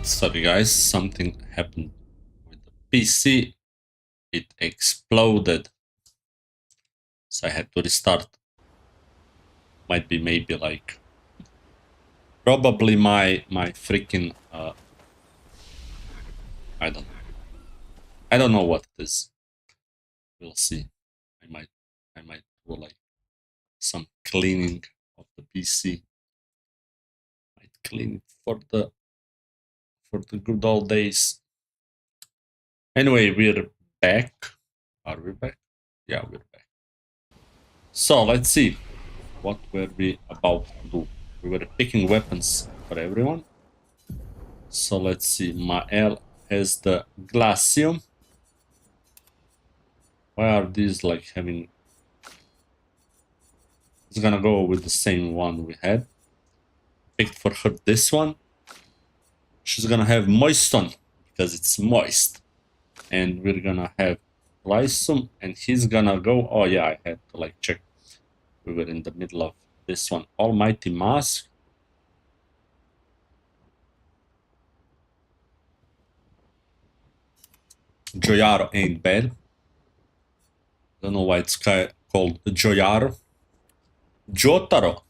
Sorry guys, something happened with the PC. It exploded. So I had to restart. Might be maybe like probably my freaking I don't know what it is. We'll see. I might do like some cleaning of the PC. Might clean it for the good old days. Anyway, we're back. Are we back? Yeah, we're back. So let's see. What were we about to do? We were picking weapons for everyone. So let's see. Mael has the Glacium. Why are these like having... It's gonna go with the same one we had. Picked for her this one. She's gonna have Moiston because it's moist. And we're gonna have Lysum, and he's gonna go... Oh yeah, I had to like check. We were in the middle of this one. Almighty Mask. Joyaro ain't bad. Don't know why it's called Joyaro. Jotaro.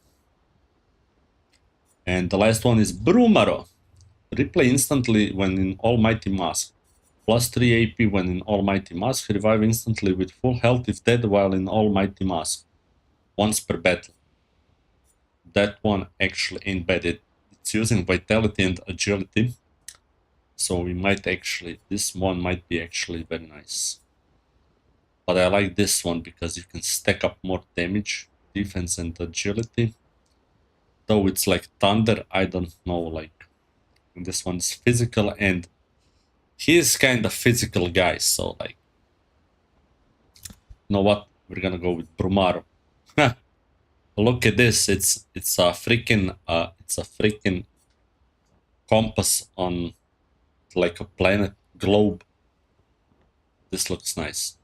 And the last one is Brumaro. Replay instantly when in Almighty Mask. Plus 3 AP when in Almighty Mask. Revive instantly with full health if dead while in Almighty Mask. Once per battle. That one actually ain't bad. It's using Vitality and Agility. So we might actually... This one might be actually very nice. But I like this one because you can stack up more damage, defense and agility. Though it's like thunder, I don't know, like... This one's physical and... He's kind of physical guy, so like... You know what? We're gonna go with Brumaro. Look at this, it's a freaking compass on like a planet globe. This looks nice.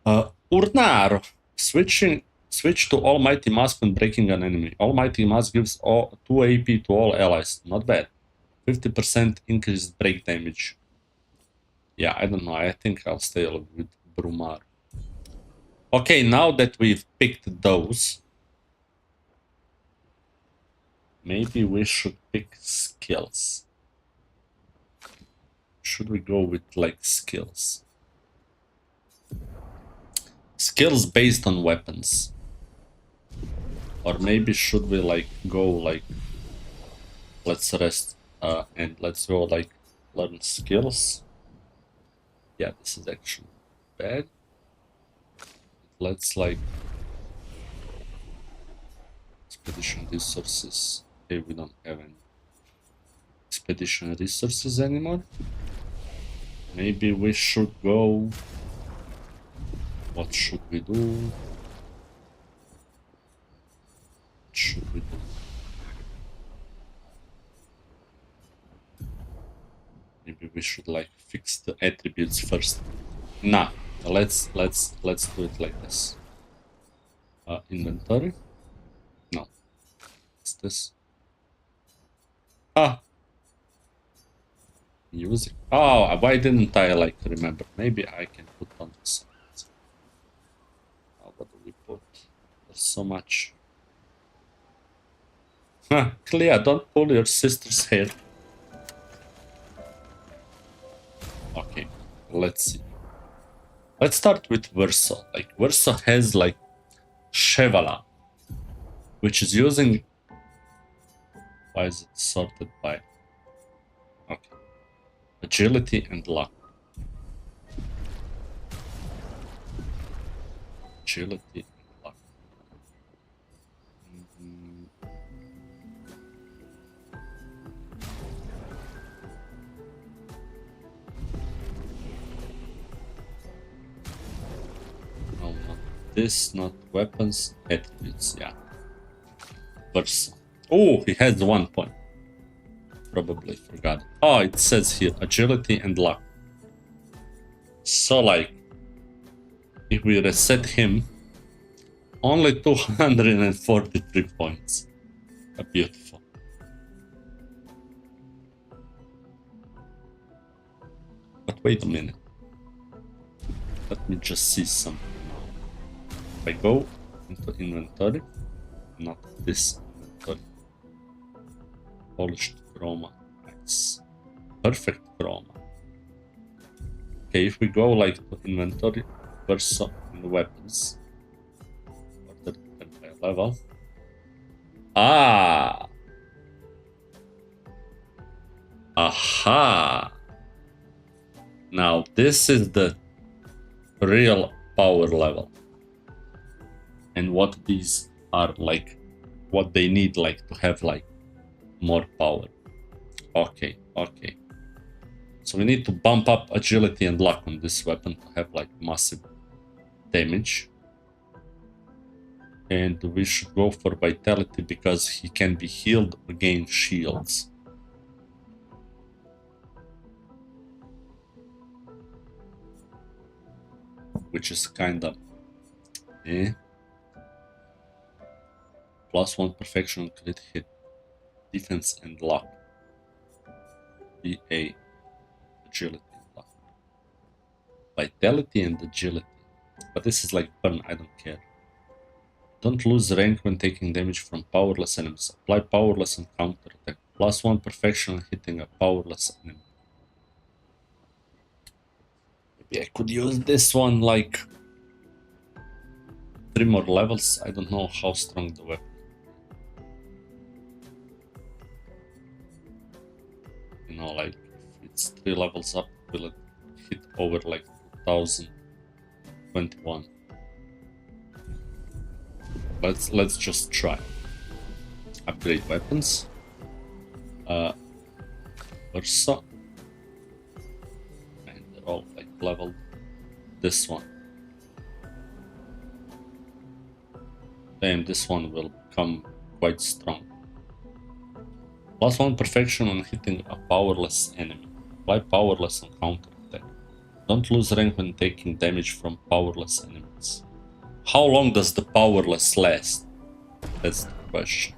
Urnaro. Switch to Almighty Mask when breaking an enemy. Almighty Mask gives 2 AP to all allies. Not bad. 50% increased break damage. Yeah, I don't know. I think I'll stay with Brumar. Okay, now that we've picked those, maybe we should pick skills. Should we go with like skills? Skills based on weapons. Or maybe should we like go like... Let's rest and let's go like learn skills. Yeah, this is actually bad. Let's like... Expedition resources. Okay, we don't have any expedition resources anymore. Maybe we should go... What should we do? What should we do? Maybe we should like fix the attributes first. Nah, let's do it like this. Inventory. No. What's this? Music. Oh, why didn't I like remember? Maybe I can put on this. Oh, what do we put? There's so much. CLEA, don't pull your sister's hair. Okay, let's see. Let's start with Verso. Like, Verso has like Chevala, which is using... Why is it sorted by... Okay. Agility and luck. Agility and luck. No, not this, not weapons, attributes, yeah. Verso. Oh, he has 1 point. Probably forgot. Oh, it says here agility and luck. So like, if we reset him, only 243 points. Beautiful. But wait a minute. Let me just see something now. If I go into inventory, not this inventory. Polished chroma. Nice. Perfect chroma. Okay, if we go like to inventory, versa in weapons. Order them by level. Ah! Aha! Now this is the real power level. And what these are like, what they need like to have like more power. Okay, okay. So we need to bump up agility and luck on this weapon to have like massive damage. And we should go for vitality because he can be healed against shields. Which is kinda eh. +1 perfection crit hit, defense and luck. BA, agility and luck. Vitality and agility. But this is like burn, I don't care. Don't lose rank when taking damage from powerless enemies. Apply powerless and counter attack. +1 perfection hitting a powerless enemy. Maybe I could use this one like 3 more levels. I don't know how strong the weapon. You know, like if it's 3 levels up, will it hit over like 2021? Let's just try. Upgrade weapons. Versa. And they're all like leveled. This one. Damn, this one will become quite strong. +1 perfection on hitting a powerless enemy. Apply powerless and counter attack. Don't lose rank when taking damage from powerless enemies. How long does the powerless last? That's the question.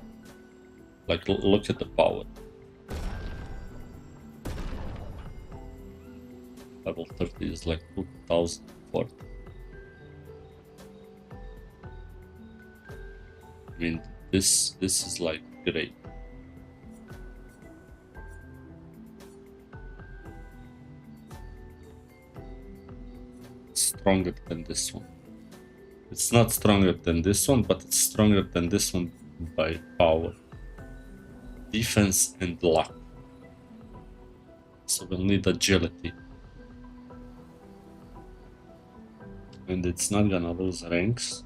Like, look at the power. Level 30 is like 2040. I mean, this is like great. It's stronger than this one. It's not stronger than this one, but it's stronger than this one by power. Defense and luck. So we'll need agility. And it's not gonna lose ranks.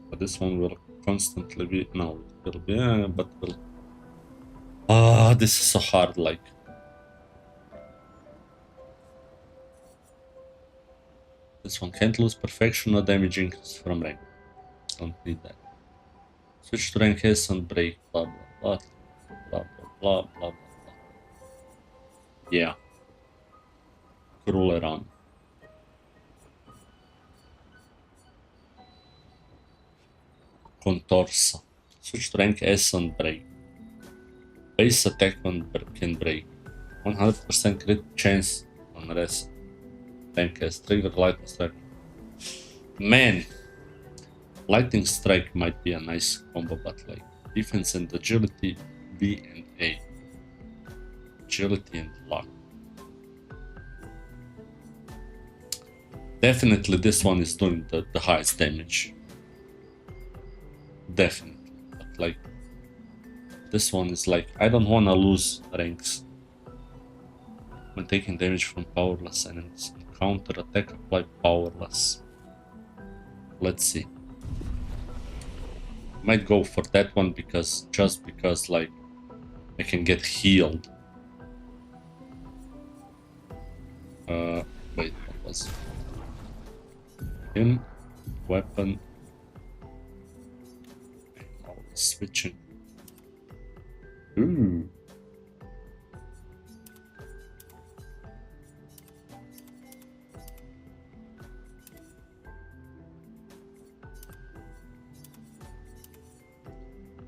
But this one will constantly be... No, it will be... but will... Ah, this is so hard, like... This one can't lose perfection, no damage increase from rank. Don't need that. Switch to rank S and break, blah blah blah, blah blah blah blah blah. Yeah. Cruel run. Contorsa. Switch to rank S and break. Base attack can break. 100% crit chance on rest. Rank S. Trigger lightning strike. Man! Lightning strike might be a nice combo, but like defense and agility, B and A. Agility and luck. Definitely this one is doing the highest damage. Definitely. But like this one is like, I don't wanna lose ranks when taking damage from powerless enemies. Counter attack, apply powerless. Let's see. Might go for that one because just because like I can get healed. Wait, what was him? Weapon. Switching. Ooh.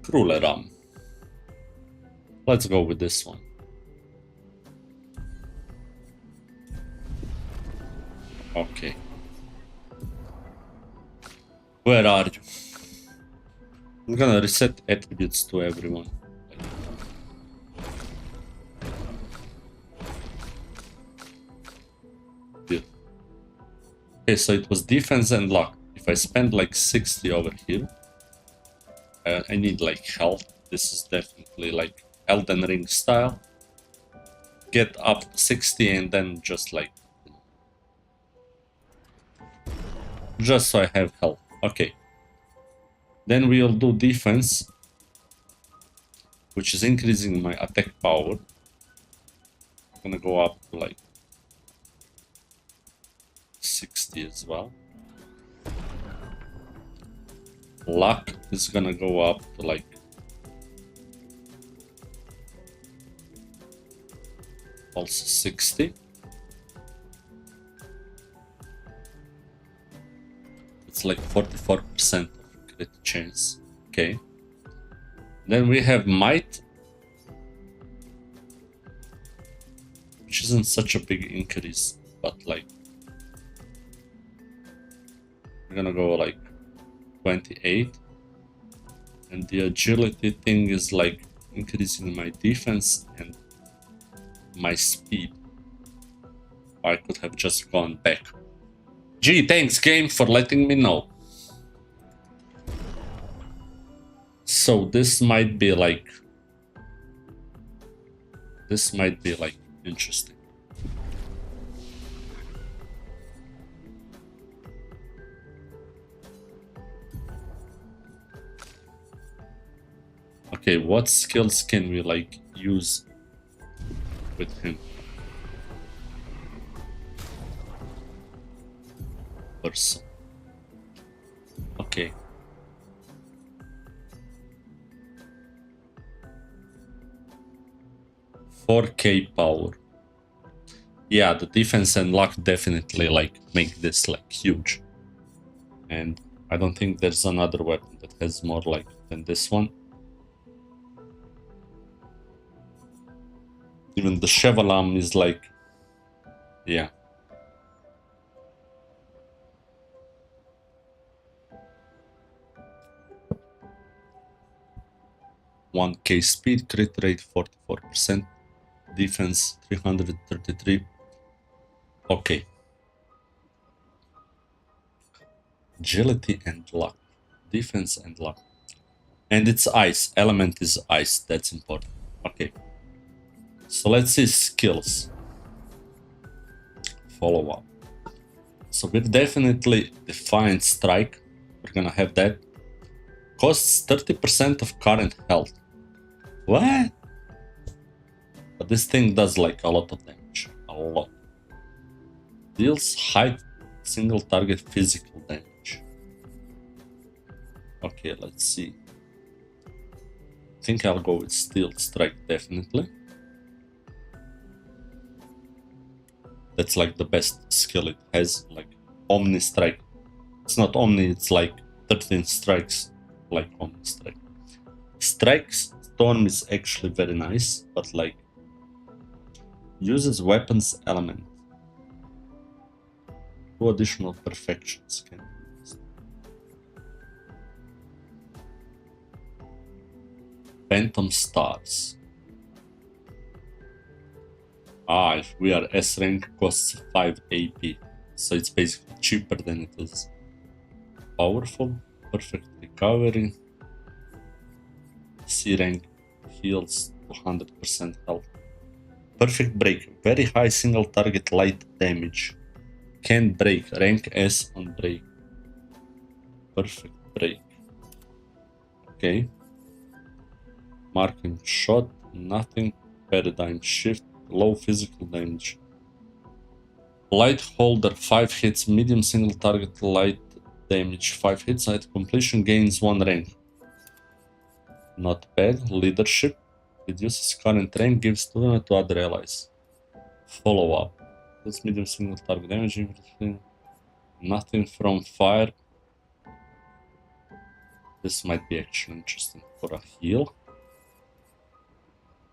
Cruel run. Let's go with this one. Okay. Where are you? I'm gonna reset attributes to everyone. Good. Okay, so it was defense and luck. If I spend like 60 over here, I need like health. This is definitely like Elden Ring style. Get up to 60 and then just like... just so I have health. Okay. Then we'll do defense, which is increasing my attack power. I'm gonna go up to like 60 as well. Luck is gonna go up to like also 60. It's like 44% of crit chance. Okay. Then we have might, which isn't such a big increase, but like we're gonna go like 28. And the agility thing is like increasing my defense and my speed. I could have just gone back. Gee, thanks game for letting me know. So this might be like interesting. Okay, what skills can we like use with him? Person. Okay. $4K power. Yeah, the defense and luck definitely like make this like huge. And I don't think there's another weapon that has more like than this one. Even the Chevalam is like, yeah. $1K speed, crit rate 44%, defense 333. Okay. Agility and luck. Defense and luck. And it's ice. Element is ice. That's important. Okay. So let's see skills. Follow up. So we're definitely Defiant Strike. We're gonna have that. Costs 30% of current health. What? But this thing does like a lot of damage. A lot. Deals high single target physical damage. Okay, let's see. I think I'll go with Steel Strike definitely. That's like the best skill it has, like Omni Strike. It's not Omni, it's like 13 strikes like Omni Strike. Strikes Storm is actually very nice, but like uses weapons element. 2 additional perfections can be used. Phantom Stars. If we are S rank, costs 5 AP. So it's basically cheaper than it is powerful. Perfect recovery. C rank heals 200% health. Perfect break. Very high single target light damage. Can break. Rank S on break. Perfect break. Okay. Marking shot. Nothing. Paradigm shift. Low physical damage. Light holder 5 hits. Medium single target light damage 5 hits. At completion gains 1 rank. Not bad. Leadership. Reduces current rank. Gives to other allies. Follow up. That's medium single target damage. Nothing from fire. This might be actually interesting for a heal.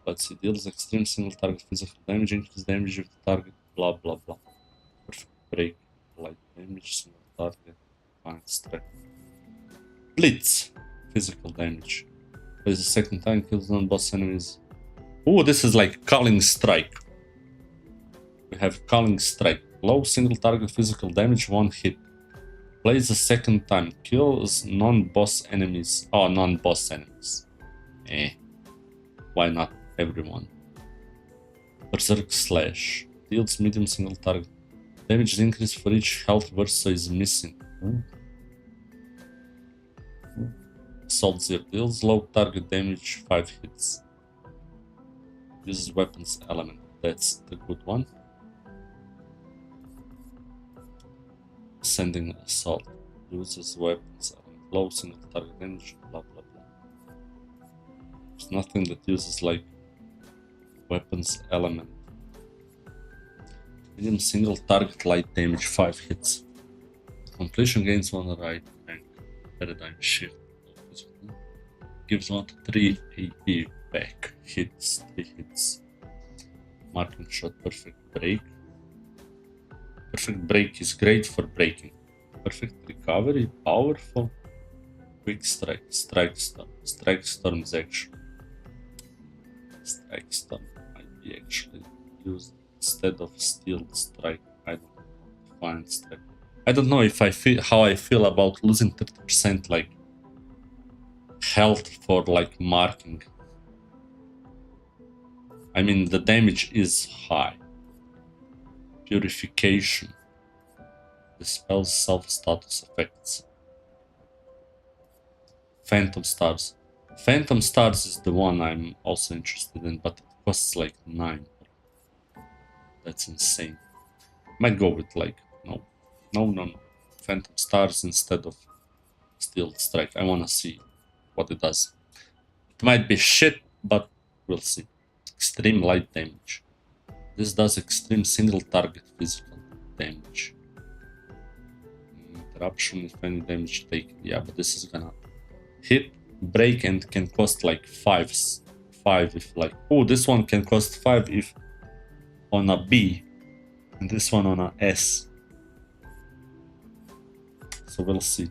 Let's see. Deals extreme single target physical damage. Increase damage of the target. Blah blah blah. Perfect break. Damage, single target, fine strike. Blitz, physical damage. Plays the second time, kills non-boss enemies. Oh, this is like Calling Strike. We have Calling Strike. Low single target physical damage, 1 hit. Plays the second time, kills non-boss enemies. Oh, non-boss enemies. Why not everyone? Berserk Slash. Deals medium single target. Damage increase for each health versa is missing. Assault Zero. Deals low target damage, 5 hits. Uses weapons element. That's the good one. Ascending Assault. Uses weapons element. Low single target damage, blah blah blah. There's nothing that uses like weapons element. Medium single target light damage, 5 hits. Completion gains 1 right rank. Paradigm shift. Gives 1 to 3 AP back. Hits, 3 hits. Marking shot, perfect break. Perfect break is great for breaking. Perfect recovery, powerful. Quick strike, strike storm. Strike storm is actually. Strike storm might be actually used instead of steel strike. I don't know. Fine strike. I don't know if I feel how I feel about losing 30% like health for like marking. I mean the damage is high. Purification. Dispels self-status effects. Phantom Stars. Phantom Stars is the one I'm also interested in, but it costs like 9. That's insane. Might go with like, no. Phantom Stars instead of Steel Strike. I wanna see what it does. It might be shit, but we'll see. Extreme light damage. This does extreme single target physical damage. Interruption if any damage taken. Yeah, but this is gonna hit, break, and can cost like 5 if like. Oh, this one can cost 5 if on a B, and this one on a S. So we'll see.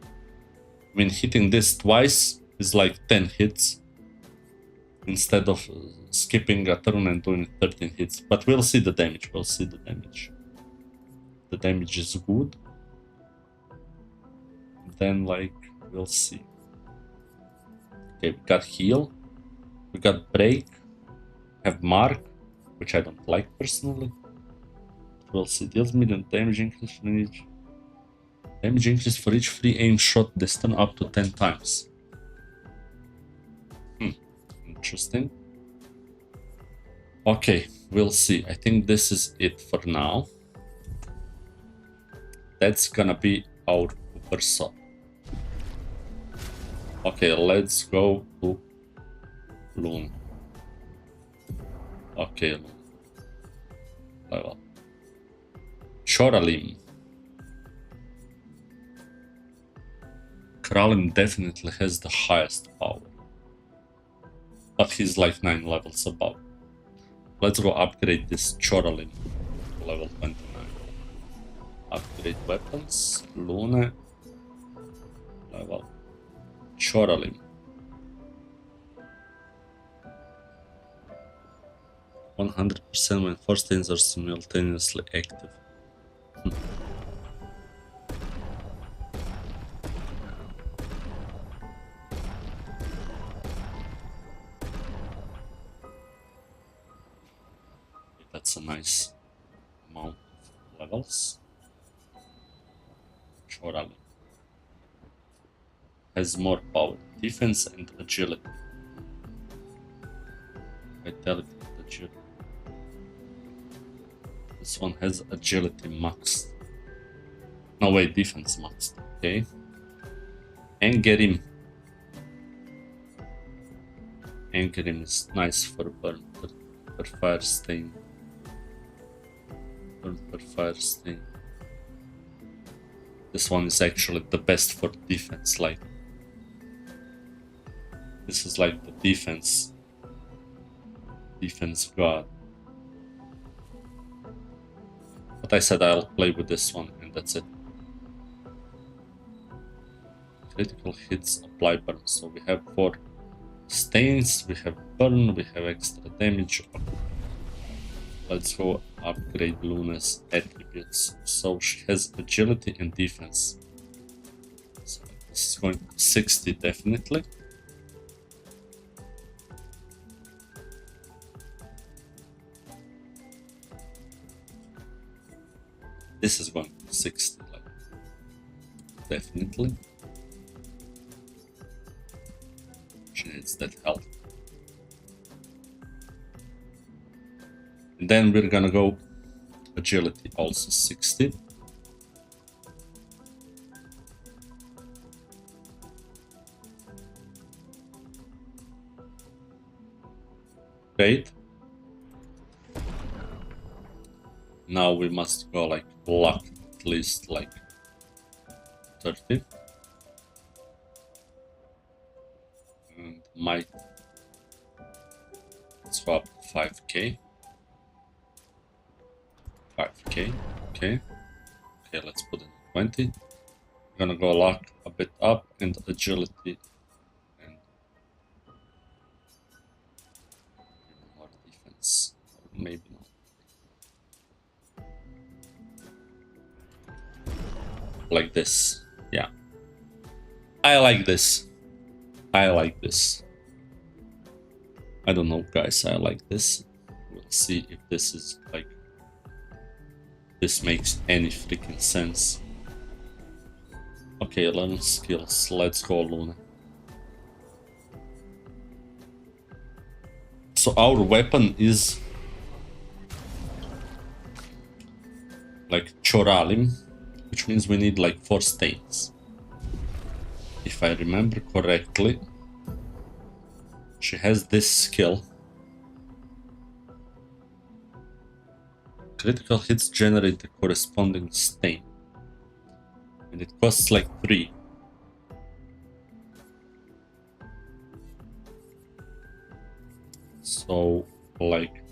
I mean, hitting this twice is like 10 hits instead of skipping a turn and doing 13 hits. But we'll see the damage. We'll see the damage. The damage is good. Then, like, we'll see. Okay, we got heal. We got break. Have mark, which I don't like personally. We'll see. Deals medium damage increase for each. Damage increase for each free aim shot distance up to 10 times. Interesting. Okay, we'll see. I think this is it for now. That's gonna be our Versa. Okay, let's go to Loon. Okay, Loon. Level. Choralim. Kralim definitely has the highest power. But he's like 9 levels above. Let's go upgrade this Choralim. Level 29. Upgrade weapons. Lune. Level. Choralim. 100% when 4 stains are simultaneously active. That's a nice amount of levels. Choralim has more power, defense and agility. Vitality and agility. This one has agility maxed. No wait, defense maxed. Okay. Endgame. Endgame is nice for burn, for fire stain. Burn for fire stain. This one is actually the best for defense. Like this is like the defense god. But I said I'll play with this one and That's it. Critical hits, apply burn. So we have 4 stains, we have burn, we have extra damage. Let's go upgrade Luna's attributes. So she has agility and defense. So this is going to 60 definitely. This is going to 60, like, definitely. She needs that health. And then we're gonna go agility, also 60. Great. Now we must go like luck, at least like 30. And might. Let's go up to 5k. 5k, okay. Okay, let's put in 20. We're gonna go luck a bit up and agility and more defense. Or maybe not. Like this, yeah. I like this. I like this. I don't know, guys, I like this. We'll see if this is like... this makes any freaking sense. Okay, 11 skills. Let's go, Luna. So our weapon is like Choralim, which means we need like 4 stains. If I remember correctly, she has this skill. Critical hits generate the corresponding stain. And it costs like 3. So, like,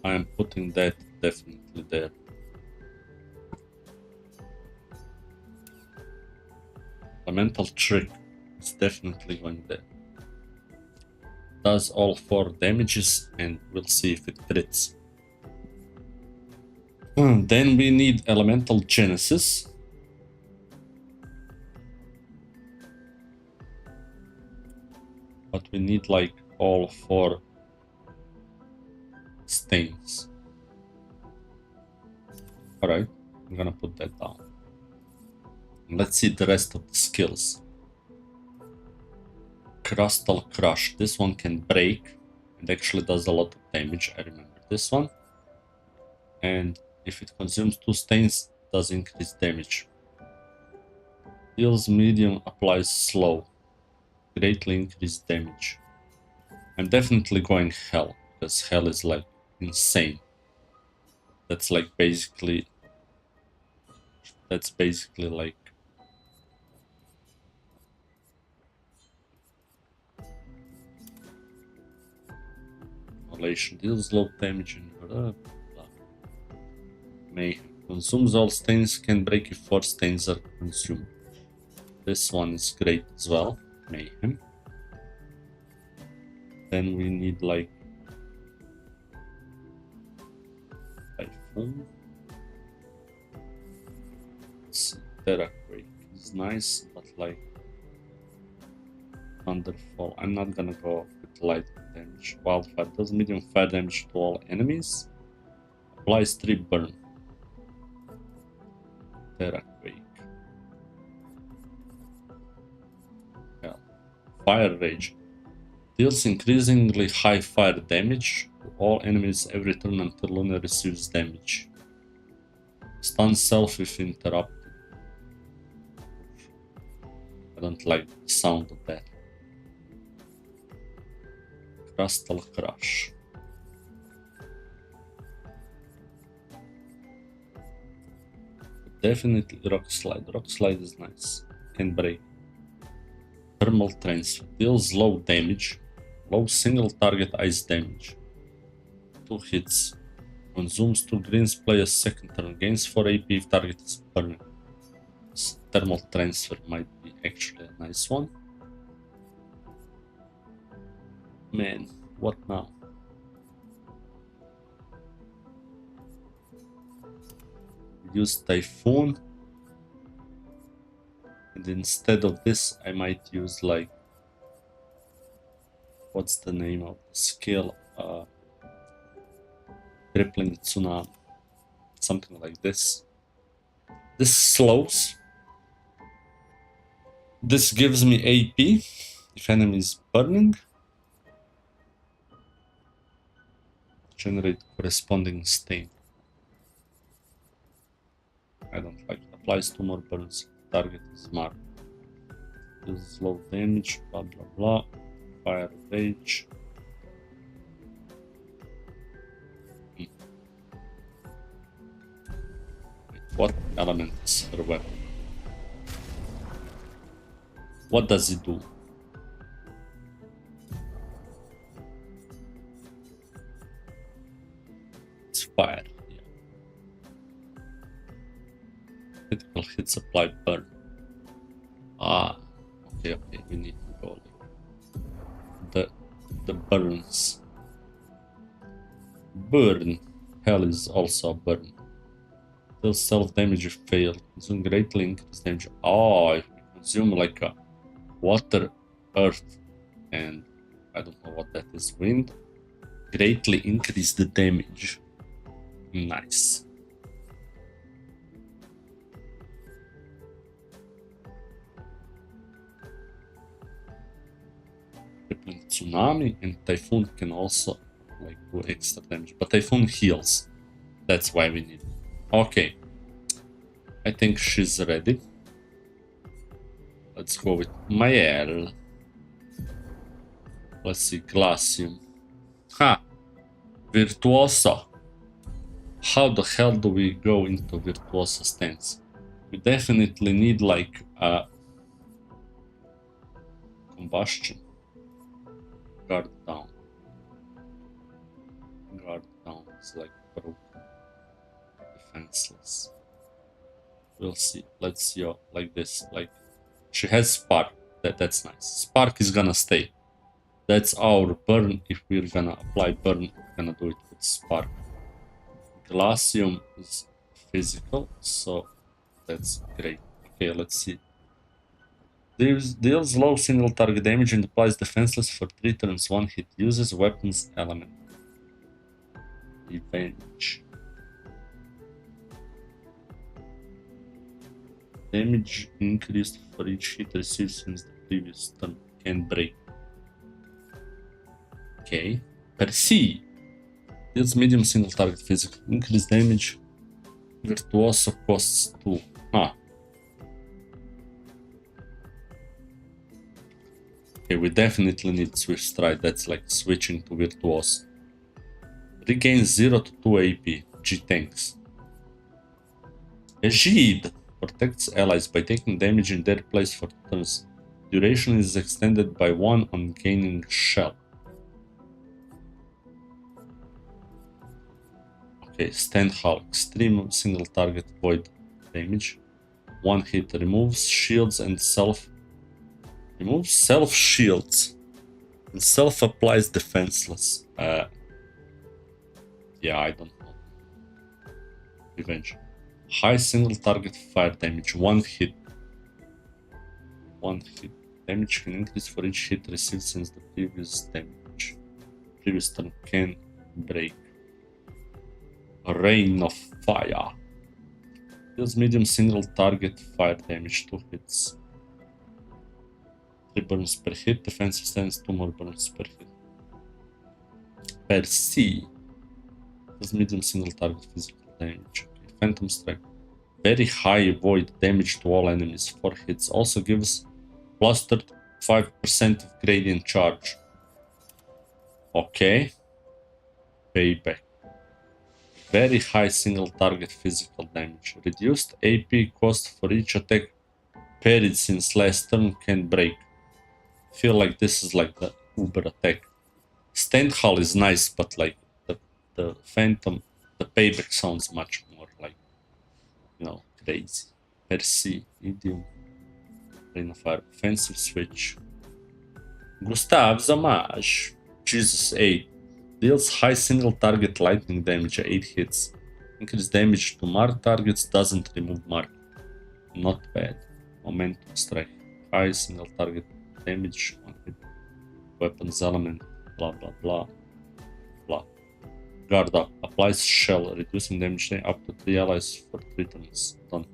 I am putting that definitely there. Elemental trick is definitely going there. Does all 4 damages, and we'll see if it crits. Then we need Elemental Genesis. But we need like all 4 stains. Alright, I'm gonna put that down. Let's see the rest of the skills. Crustal Crush. This one can break and actually does a lot of damage. I remember this one. And if it consumes 2 stains, it does increase damage. Deals medium, applies slow. Greatly increased damage. I'm definitely going Hell, because Hell is like insane. That's like basically... that's basically like... Relation deals low damage and Mayhem. Consumes all stains, can break if 4 stains are consumed. This one is great as well. Mayhem. Then we need like Typhoon. Terra Quake is nice, but like Thunderfall. I'm not gonna go with light damage. Wildfire does medium fire damage to all enemies. Applies 3 burn. Terra Quake. Hell. Fire Rage. Deals increasingly high fire damage to all enemies every turn until Luna receives damage. Stun self if interrupted. I don't like the sound of that. Crustal Crush. Definitely Rock Slide. Rock Slide is nice. Can break. Thermal Transfer. Deals low damage. Low single target ice damage. 2 hits. Consumes 2 greens, play a second turn, gains 4 AP if target is burning. This thermal transfer might be actually a nice one. Man, what now? Use Typhoon. And instead of this, I might use like... What's the name of the skill? Crippling Tsunami. Something like this. This slows. This gives me AP if enemy is burning. Generate corresponding stain. I don't like it. Applies 2 more burns. Target is marked. Deals low damage, blah blah blah. Fire rage. Wait, what element is her weapon? What does it do? It's fire. Yeah. Critical hits apply burn. Ah, okay, we need to go like the burns. Burn. Hell is also a burn. Deals self-damage if failed. Consume greatly increased damage. Oh, if we consume like a water, earth, and I don't know what that is, wind, greatly increase the damage. Nice. Crippling Tsunami and Typhoon can also like do extra damage, but Typhoon heals. That's why we need it. Okay, I think she's ready. Let's go with Mael. Let's see, Glacium. Ha! Virtuoso. How the hell do we go into Virtuoso stance? We definitely need like a combustion. Guard down. Guard down is like broken. Defenseless. We'll see. Let's see like this. Like she has Spark. That's nice. Spark is gonna stay. That's our burn. If we're gonna apply burn, we're gonna do it with Spark. Glacium is physical, so that's great. Okay, let's see. Deals low single target damage and applies defenseless for 3 turns. 1 hit. Uses weapons element. Revenge. Damage increased for each hit received since the previous turn. Can break. Okay. Percy. Deals medium single target physical. Increased damage. Virtuoso costs 2. Ah. Okay, we definitely need Swift Stride. That's like switching to Virtuoso. Regains 0 to 2 AP. G tanks. Egid protects allies by taking damage in their place for turns. Duration is extended by 1 on gaining shell. Okay, Stand Hull. Extreme single target void damage. 1 hit. Removes shields and self. Removes self shields. And self applies defenseless. Yeah, I don't know. Revenge. High single target fire damage. 1 hit. 1 hit. Damage can increase for each hit received since the previous damage. Previous turn can break. Rain of Fire. Deals medium single target fire damage. 2 hits. 3 burns per hit. Defensive stance. 2 more burns per hit. Percy. Deals medium single target physical damage. Okay. Phantom Strike. Very high void damage to all enemies. 4 hits. Also gives plus 35% of gradient charge. Okay. Payback. Very high single target physical damage. Reduced AP cost for each attack parried since last turn can break. Feel like this is like the Uber attack. Stand Hull is nice, but like the Phantom the payback sounds much more like, you know, crazy. Percy, idiom, Rain of Fire, offensive switch. Gustav Zamage, Jesus 8. Deals high single target lightning damage, 8 hits. Increase damage to marked targets, doesn't remove mark. Not bad. Momentum strike. High single target damage, 1 hit. Weapons element, blah blah blah. Blah. Guard up. Applies shell, reducing damage up to 3 allies for 3 turns. Done.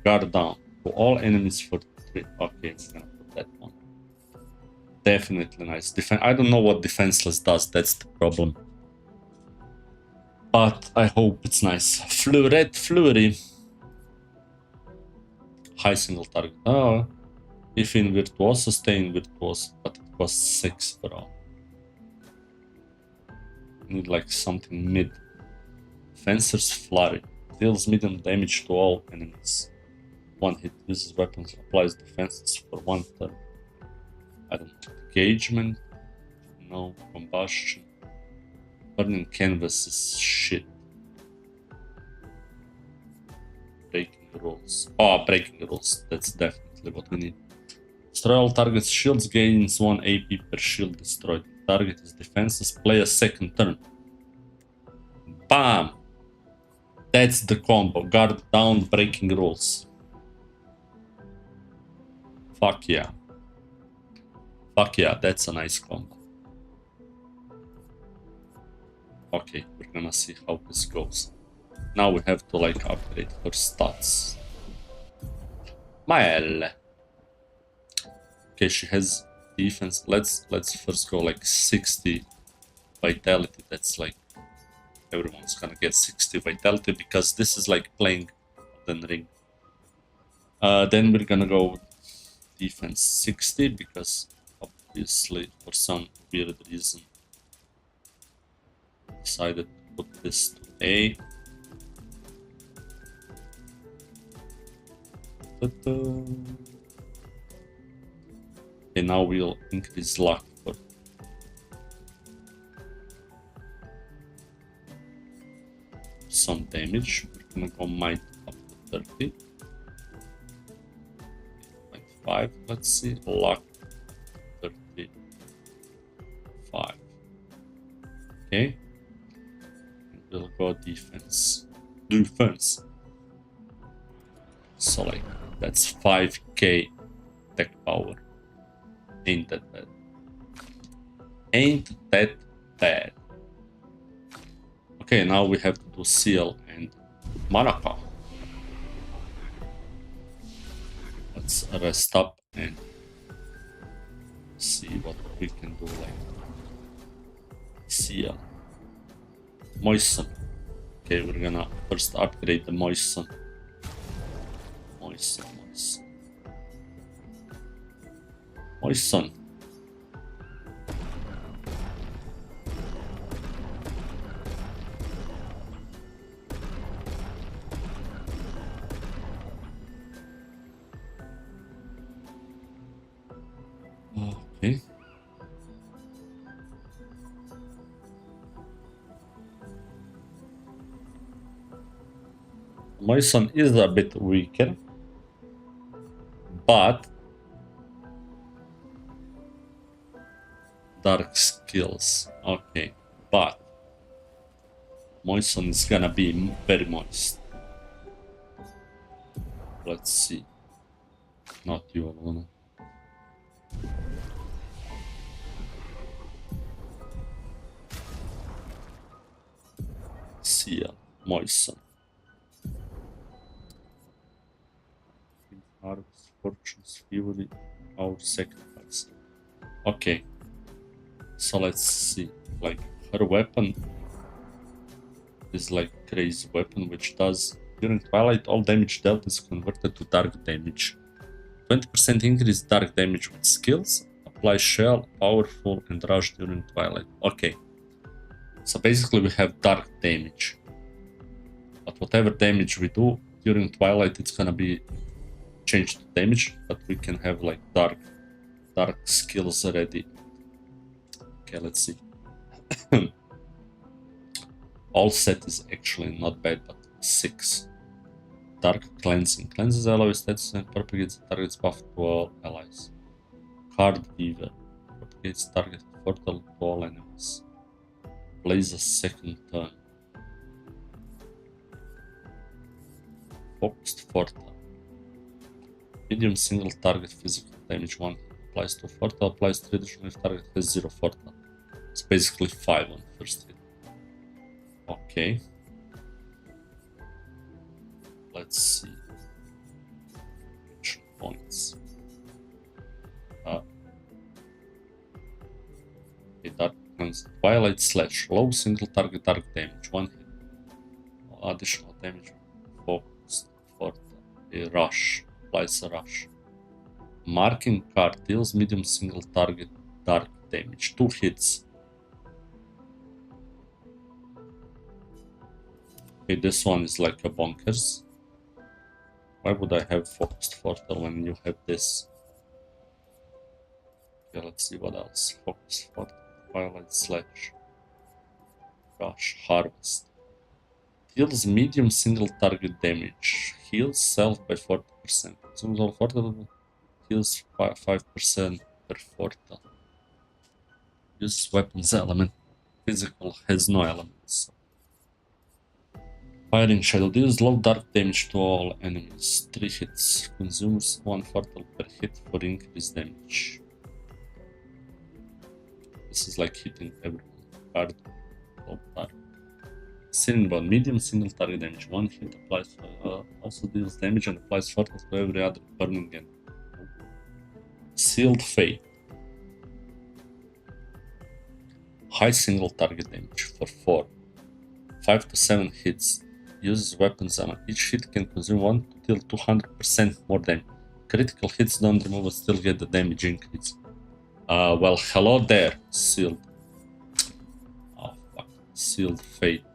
Guard down. To all enemies for 3. Okay, we're gonna put that one. Definitely nice. I don't know what defenseless does, that's the problem. But I hope it's nice. Red Flurry. High single target. Oh, if in Virtuoso, stay in Virtuoso, but it costs 6, bro. Need like something mid. Fencer's Flurry. Deals medium damage to all enemies. 1 hit. Uses weapons. Applies defenses for 1 turn. I don't know. Engagement. No. Combustion. Burning canvas is shit. Breaking rules. Oh, breaking rules. That's definitely what we need. Destroy all targets' shields, gains 1 AP per shield destroyed. Target is defenses, play a second turn. Bam! That's the combo. Guard down, breaking rules. Fuck yeah. Fuck yeah, that's a nice combo. Okay, we're gonna see how this goes. Now we have to like upgrade her stats. Mael. Okay, she has defense. Let's first go like 60 vitality. That's like everyone's gonna get 60 vitality because this is like playing Elden Ring. Then we're gonna go defense 60 because obviously for some weird reason decided to put this to A. Okay, now we'll increase luck for some damage. We're gonna go might up to 30. 5, let's see. Luck 35. Okay. And we'll go defense. Defense. So like that's 5k tech power. Ain't that bad. Ain't that bad. Okay, now we have to do seal and Manapa. Let's rest up and see what we can do like seal. Moisten. Okay, we're gonna first upgrade the moisten. Moisten. Okay. Moisten is a bit weaker, but dark skills. Okay, but Moisten is gonna be very moist. Let's see. Not you, Luna. Seal, Moisten. Harvest, Fortune's Fury, our sacrifice. Okay. So let's see. Like her weapon is like crazy weapon which does during Twilight all damage dealt is converted to dark damage. 20% increase dark damage with skills. Apply shell, powerful, and rush during Twilight. Okay. So basically we have dark damage. But whatever damage we do during Twilight, it's gonna be changed to damage, but we can have like dark skills already. Okay, let's see. All set is actually not bad, but 6. Dark Cleansing. Cleanses alloy status and propagates the target's buff to all allies. Card Weaver. Propagates target portal to all enemies. Plays a second turn. Focused Portal. Medium single target physical damage 1. Applies to Portal. Applies 3 additional if target has 0 Portal. It's basically 5 on first hit. Okay. Let's see. Action points. Dark Cleanse. Twilight Slash. Low single target dark damage. 1 hit. Additional damage. Focused. Portal. A rush. Applies a rush. Marking card deals medium single target dark damage. 2 hits. Okay, this one is like a bonkers. Why would I have Focused Portal when you have this? Okay, let's see what else. Focused Portal, Twilight Slash, Rush, Harvest. Deals medium single target damage. Heals self by 40%. Single portal heals 5% per portal. Uses weapons element. Physical has no elements. Firing Shadow deals low dark damage to all enemies. 3 hits. Consumes 1 portal per hit for increased damage. This is like hitting everyone. Card. Low target. Searing Bond. Medium single target damage. 1 hit applies. Also deals damage and applies portal to every other burning enemy. Sealed Fate. High single target damage for 4. 5 to 7 hits. Uses weapons ammo. Each hit can consume 1 till 200% more damage. Critical hits don't remove but still get the damage increase. Well, hello there, Sealed. Oh, fuck. Sealed Fate.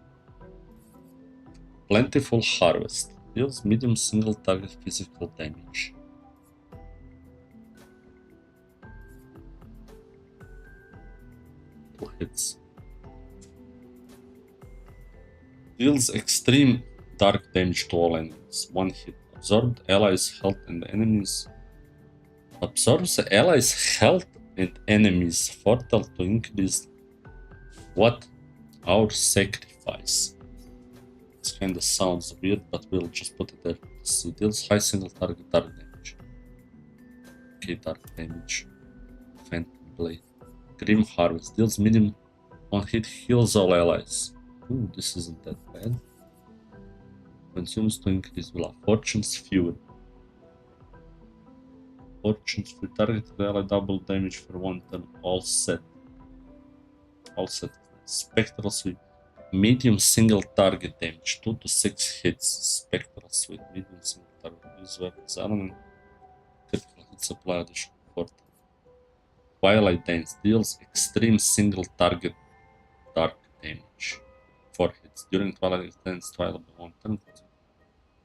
Plentiful Harvest. Deals medium single target physical damage. Two hits. Deals extreme dark damage to all enemies. 1 hit. Absorbed allies' health and enemies. Absorbs allies' health and enemies' portal to increase what? Our sacrifice. This kinda sounds weird, but we'll just put it there. So deals high single target dark damage. Okay, dark damage. Phantom Blade. Grim Harvest. Deals medium 1 hit, heals all allies. Ooh, this isn't that bad. Consumes to increase bluff. Fortune's Fury. Fortune's Fury. Target ally double damage for 1 turn. All set. All set. Spectral Sweep. Medium single target damage. 2 to 6 hits. Spectral Sweep. Medium single target. Use weapons element. Critical hits apply additional 4. Twilight Dance. Deals extreme single target dark damage. 4 hits. During Twilight Dance, Twilight by 1 turn.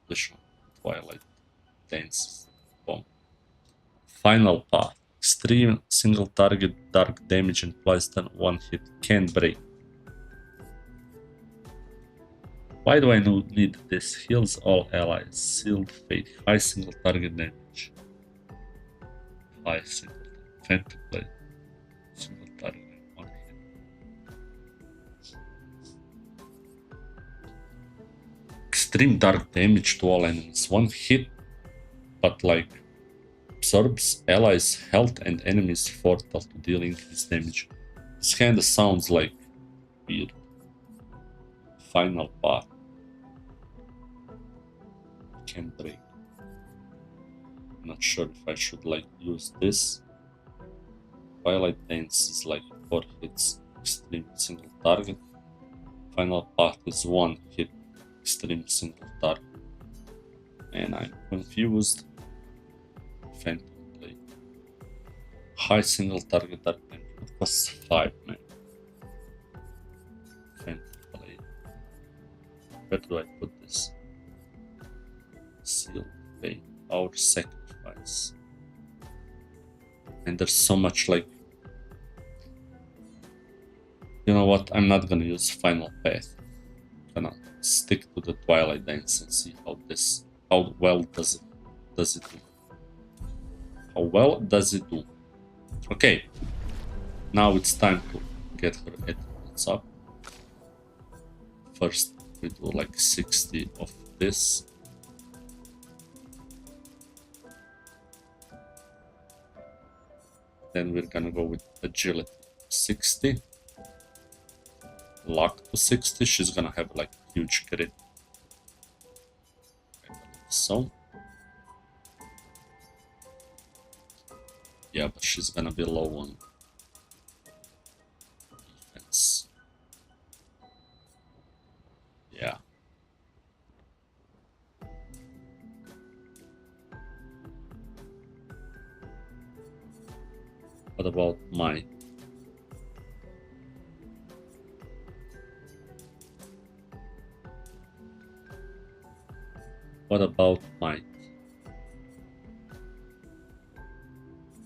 Additional Twilight Dance bomb. Final path. Extreme single target dark damage implies 10 1 hit. Can't break. Why do I need this? Heals all allies. Sealed Fate. High single target damage. High single Phantom Blade. Single target. Extreme dark damage to all enemies. 1 hit, but like absorbs allies' health and enemies' portal to deal increased damage. This kinda sounds like weird. Final path. Can break. Not sure if I should like use this. Twilight Dance is like 4 hits. Extreme single target. Final path is 1 hit. Extreme single target. And I'm confused. Phantom Blade. High single target dark damage. It costs 5, man. Phantom Blade. Where do I put this? Sealed Fate. Our sacrifice. And there's so much like... You know what? I'm not gonna use Final Path. gonna stick to the Twilight Dance and see how well does it do. How well does it do? Okay, now it's time to get her attributes up. First, we do like 60 of this. Then we're gonna go with agility 60. Luck to 60. She's gonna have like huge crit. I believe so. Yeah, but she's gonna be low on defense. Yeah. What about might? What about might?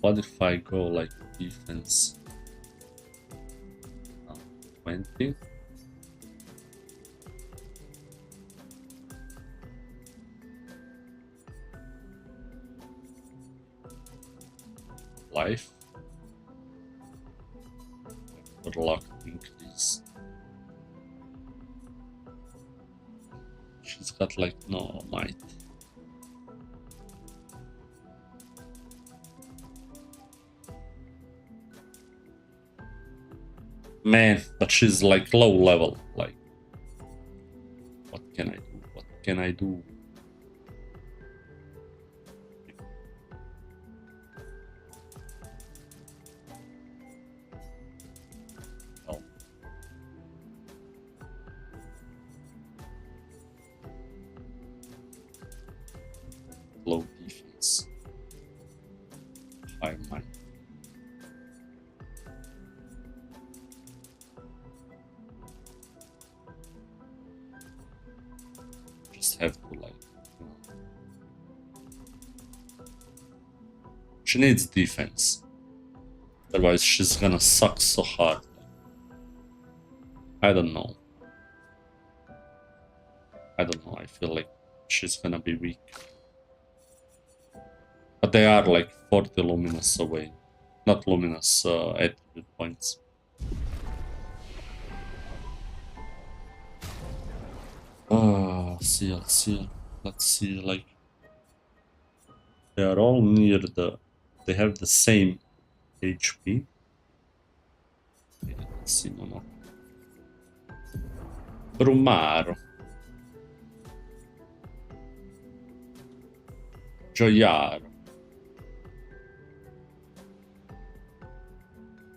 What if I go like defense 20? Life. For luck increase. She's got like no might. Man, but she's like low level. Like, what can I do? What can I do? Oh. Low defense. High might. Have to like, you know. She needs defense, otherwise she's gonna suck so hard. I don't know. I feel like she's gonna be weak, but they are like 40 luminous away, not luminous attribute points. CL. Let's see, like, they are all near they have the same HP. Okay, let's see, no. Brumaro. Gioiaro.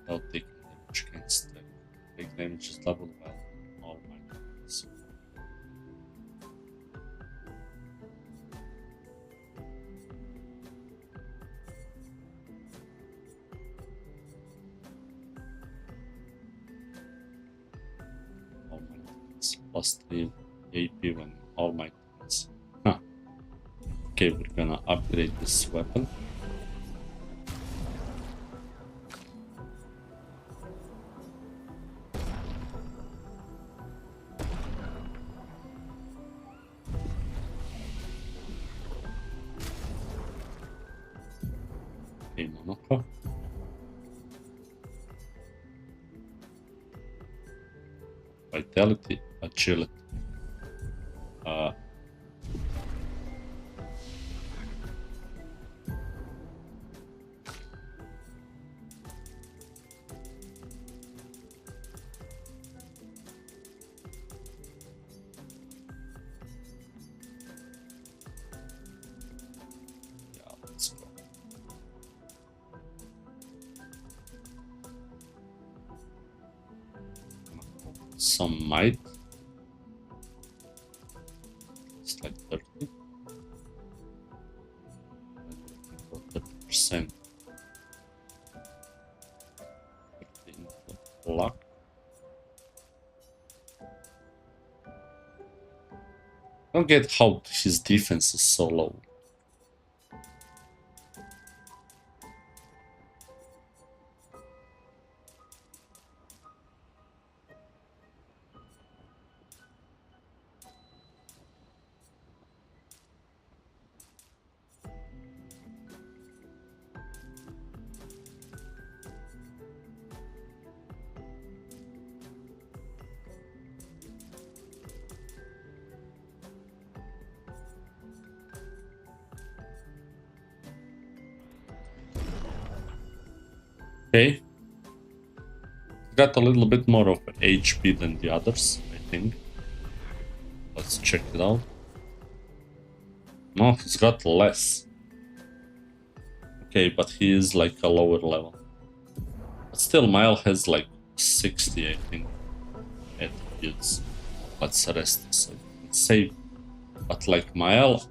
I'll take damage, can't stack. Take damage is double well. Oh my goodness. Plus 3 AP when all my things. Huh. Okay, we're gonna upgrade this weapon. Okay, Monaco. Vitality, agility. Yeah, let's go. Some might. It's like 30. 30%. 30 into luck. I don't get how his defense is so low. Okay. Got a little bit more of HP than the others, I think. Let's check it out. No, he's got less. Okay, but he is like a lower level. But still, Mile has like 60, I think, attributes. Let's rest this. Let's save. But like Mile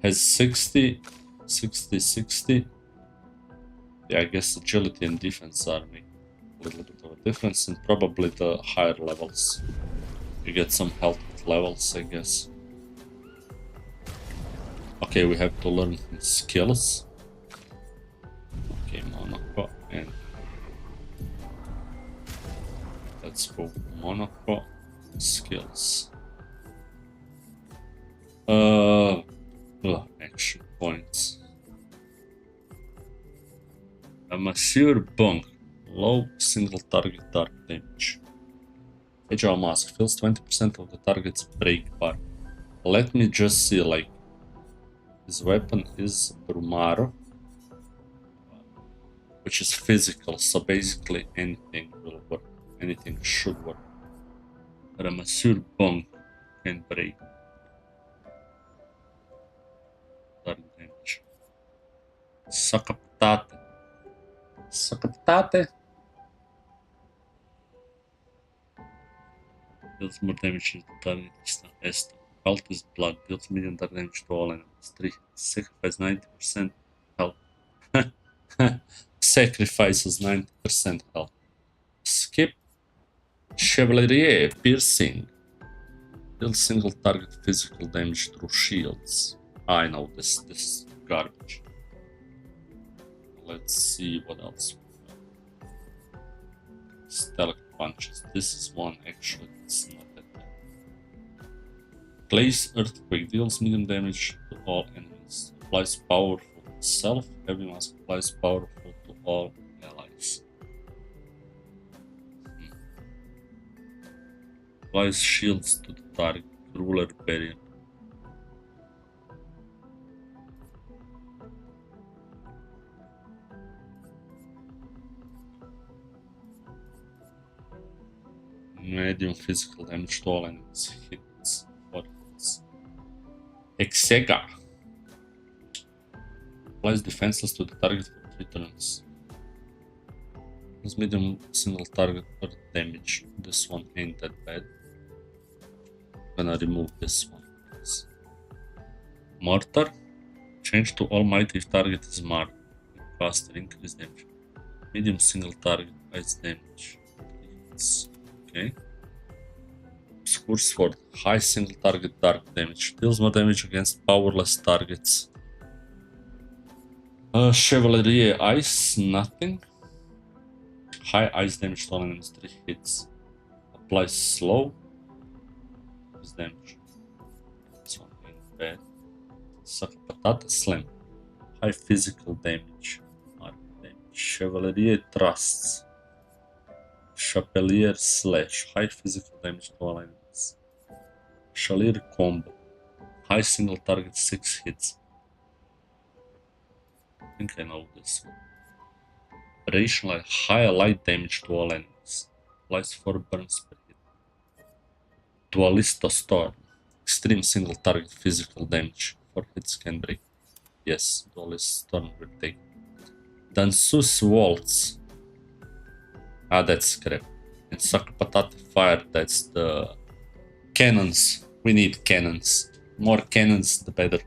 has 60, 60, 60. Yeah, I guess agility and defense are making a little bit of a difference, and probably the higher levels. You get some health with levels, I guess. Okay, we have to learn his skills. Okay, Monaco, and let's go Monaco skills. Action points. A Monsieur Bunk, low single target dark damage. Agile Mask fills 20% of the target's break bar. Let me just see, like, his weapon is Brumaro, which is physical, so basically anything will work. Anything should work. But a Monsieur Bunk can break dark damage. Sakapatate. Sakapatate deals more damage to the target Esther. Health is blood, deals medium dark damage to all enemies. 3. Sacrifice 90% health. Sacrifices 90% health. Skip. Chevalier piercing. Deals single target physical damage through shields. I know this is garbage. Let's see what else. Stealth punches. This is one actually. It's not that bad. Clay's earthquake deals medium damage to all enemies. Applies powerful to self. Heavy mask applies powerful to all allies. Applies shields to the target. Ruler barrier. Medium physical damage to all enemies. Hits. What hits? Exega. Applies defenseless to the target for 3 turns. Has medium single target earth damage. This one ain't that bad. I'm gonna remove this one. Mortar. Change to Almighty if target is marked. Faster, increase damage. Medium single target ice damage. Hits. Okay. Obscur Sword. High single target dark damage. Deals more damage against powerless targets. Chevalier Ice. Nothing. High ice damage to all enemies. 3 hits. Applies slow. Is damage. This one ain't bad. Patata Slam. High physical damage. Mark damage. Chevalier Thrusts. Chapelier Slash. High physical damage to all enemies. Chalier Combo. High single target 6 hits. I think I know this one. Operational high light damage to all enemies. Applies 4 burns per hit. Dualisto Storm. Extreme single target physical damage. 4 hits can break. Yes, Dualist Storm will take. Dansus Waltz. Ah, that's crap. And Sakapatata Fire, that's the cannons. We need cannons. More cannons, the better.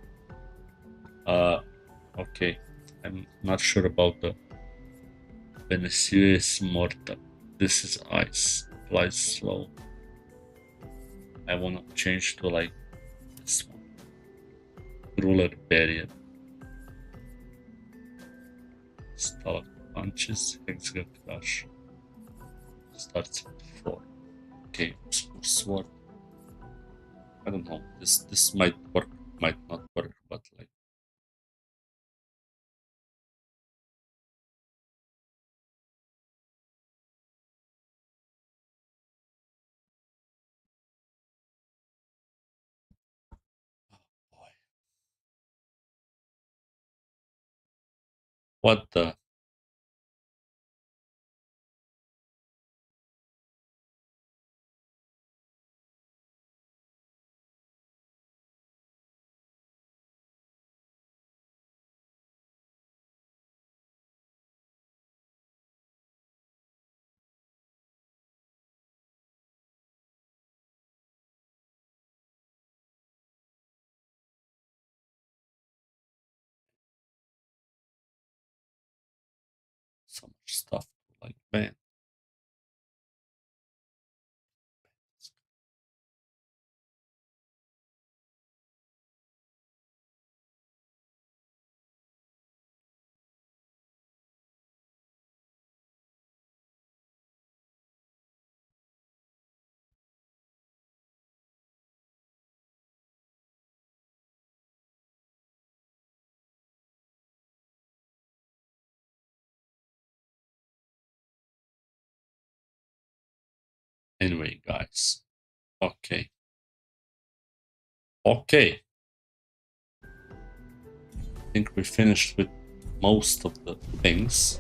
Okay. I'm not sure about the Venezuela's Mortar. This is ice. Applies slow. I wanna change to like this one. Ruler Barrier. Stalk Punches. Hexagon Crush. Starts with 4. Okay, Obscure Sword. I don't know. This might work, might not work, but like. Oh boy. What the? So much stuff like ban. Anyway, guys. Okay. Okay. I think we finished with most of the things.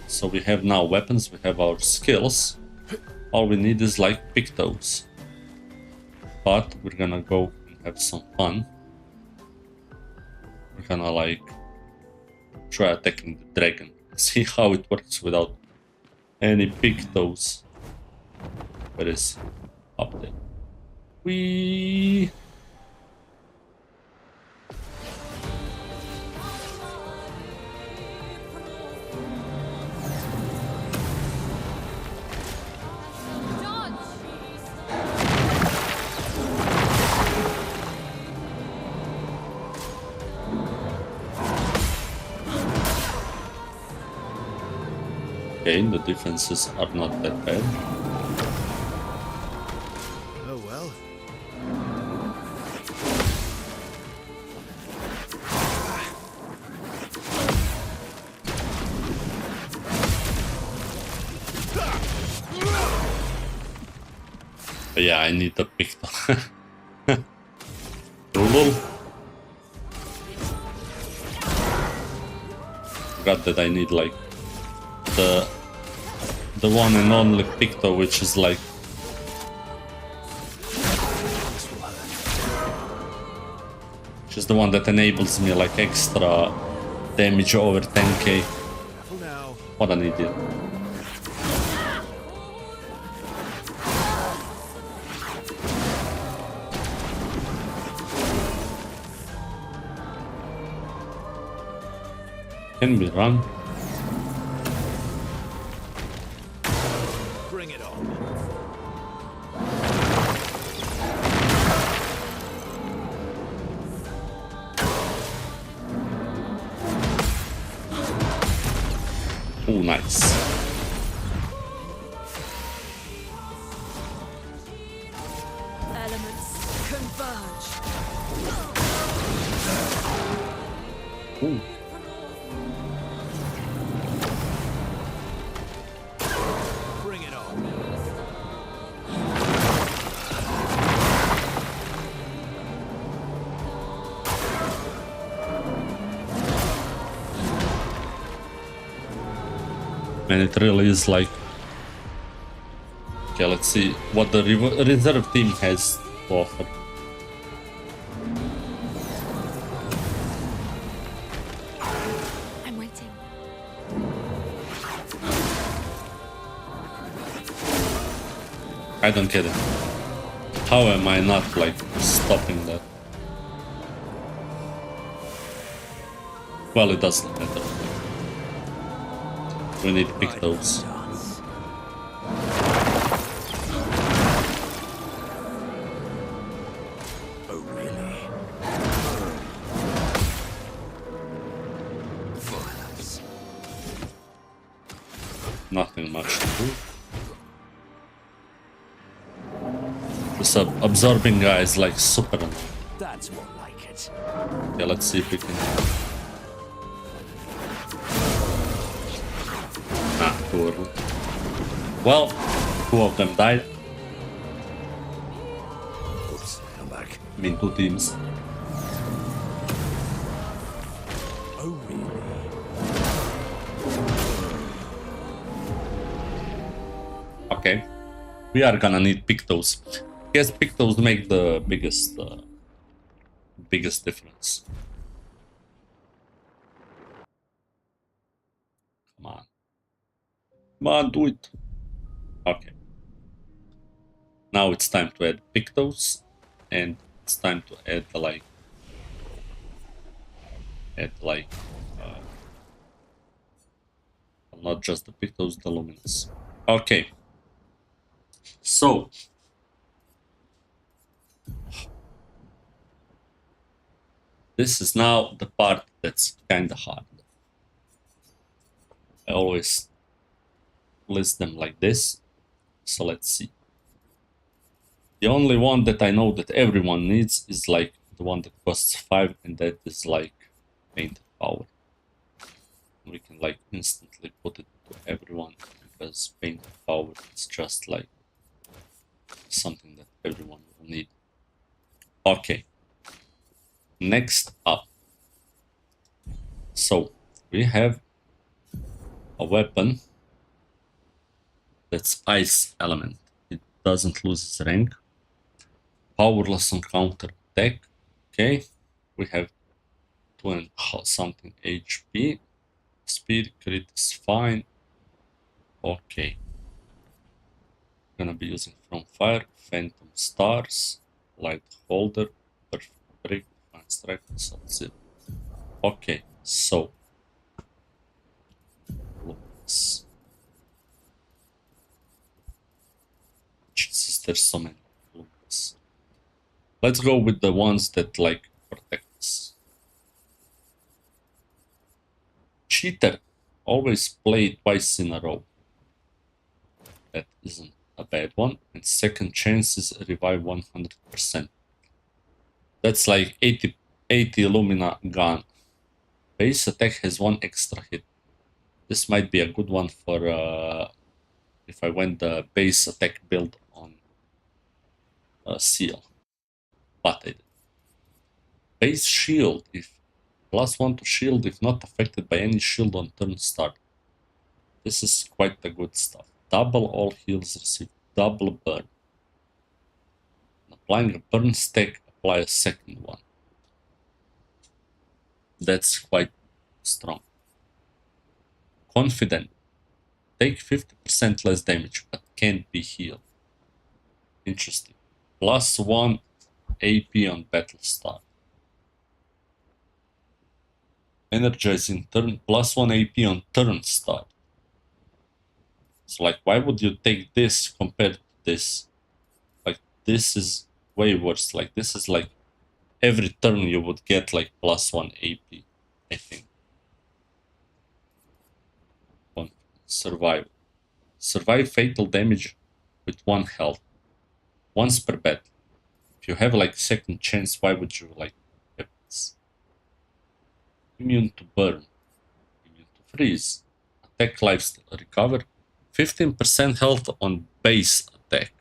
So we have now weapons, we have our skills. All we need is like pictos. But we're gonna go and have some fun. We're gonna like try attacking the dragon. See how it works without any pictos. Where is he? Up there. We okay, the defenses are not that bad. Oh well. But yeah, I need the picto. Lol. Forgot that I need like the one and only picto, which is like the one that enables me like extra damage over 10k. What an idiot. Can we run? Bring it on. Oh, nice. Elements converge. Ooh. Bring it on. And it really is like... Okay, let's see what the reserve team has to offer. I'm waiting. I don't get it. How am I not like stopping that? Well, it doesn't matter. We need pictos. Oh really? Nothing much to do. This absorbing guy is like super annoying. That's more like it. Yeah, let's see if we can... Ah, too early. Well, two of them died. Oops, come back. I mean, two teams. Oh really? Okay. We are gonna need pictos. Guess pictos make the biggest difference. Come on. Come on, do it. Okay. Now it's time to add pictos, and it's time to add like I'll not just depict those the luminous. Okay. So this is now the part that's kinda hard. I always list them like this. So let's see. The only one that I know that everyone needs is like the one that costs 5, and that is like painted power. We can like instantly put it to everyone because painted power is just like something that everyone will need. Okay. Next up. So we have a weapon that's ice element. It doesn't lose its rank. Powerless on counter attack. Okay. We have 2 and something HP. Speed crit is fine. Okay. Gonna be using From Fire, Phantom Stars, Light Holder, Perfect Break, Fine Strike, Assault Zero. Okay, so Jesus, there's so many Lumens. Let's go with the ones that like protect us. Cheater. Always play twice in a row. That isn't a bad one. And second chances revive 100%. That's like 80 Lumina gone. Base attack has 1 extra hit. This might be a good one for if I went the base attack build on Seal. But I did. Base shield. If +1 to shield if not affected by any shield on turn start. This is quite the good stuff. Double all heals receive double burn. Applying a burn stack, apply a second one. That's quite strong. Confident. Take 50% less damage, but can't be healed. Interesting. +1 AP on battle start. Energizing turn, +1 AP on turn start. So like, why would you take this compared to this? Like, this is way worse. Like, this is like every turn you would get like +1 AP, I think. Survive. Survive fatal damage with 1 health. Once per battle. If you have like second chance, why would you like have this? Immune to burn. Immune to freeze. Attack lifesteal. Recover 15% health on base attack.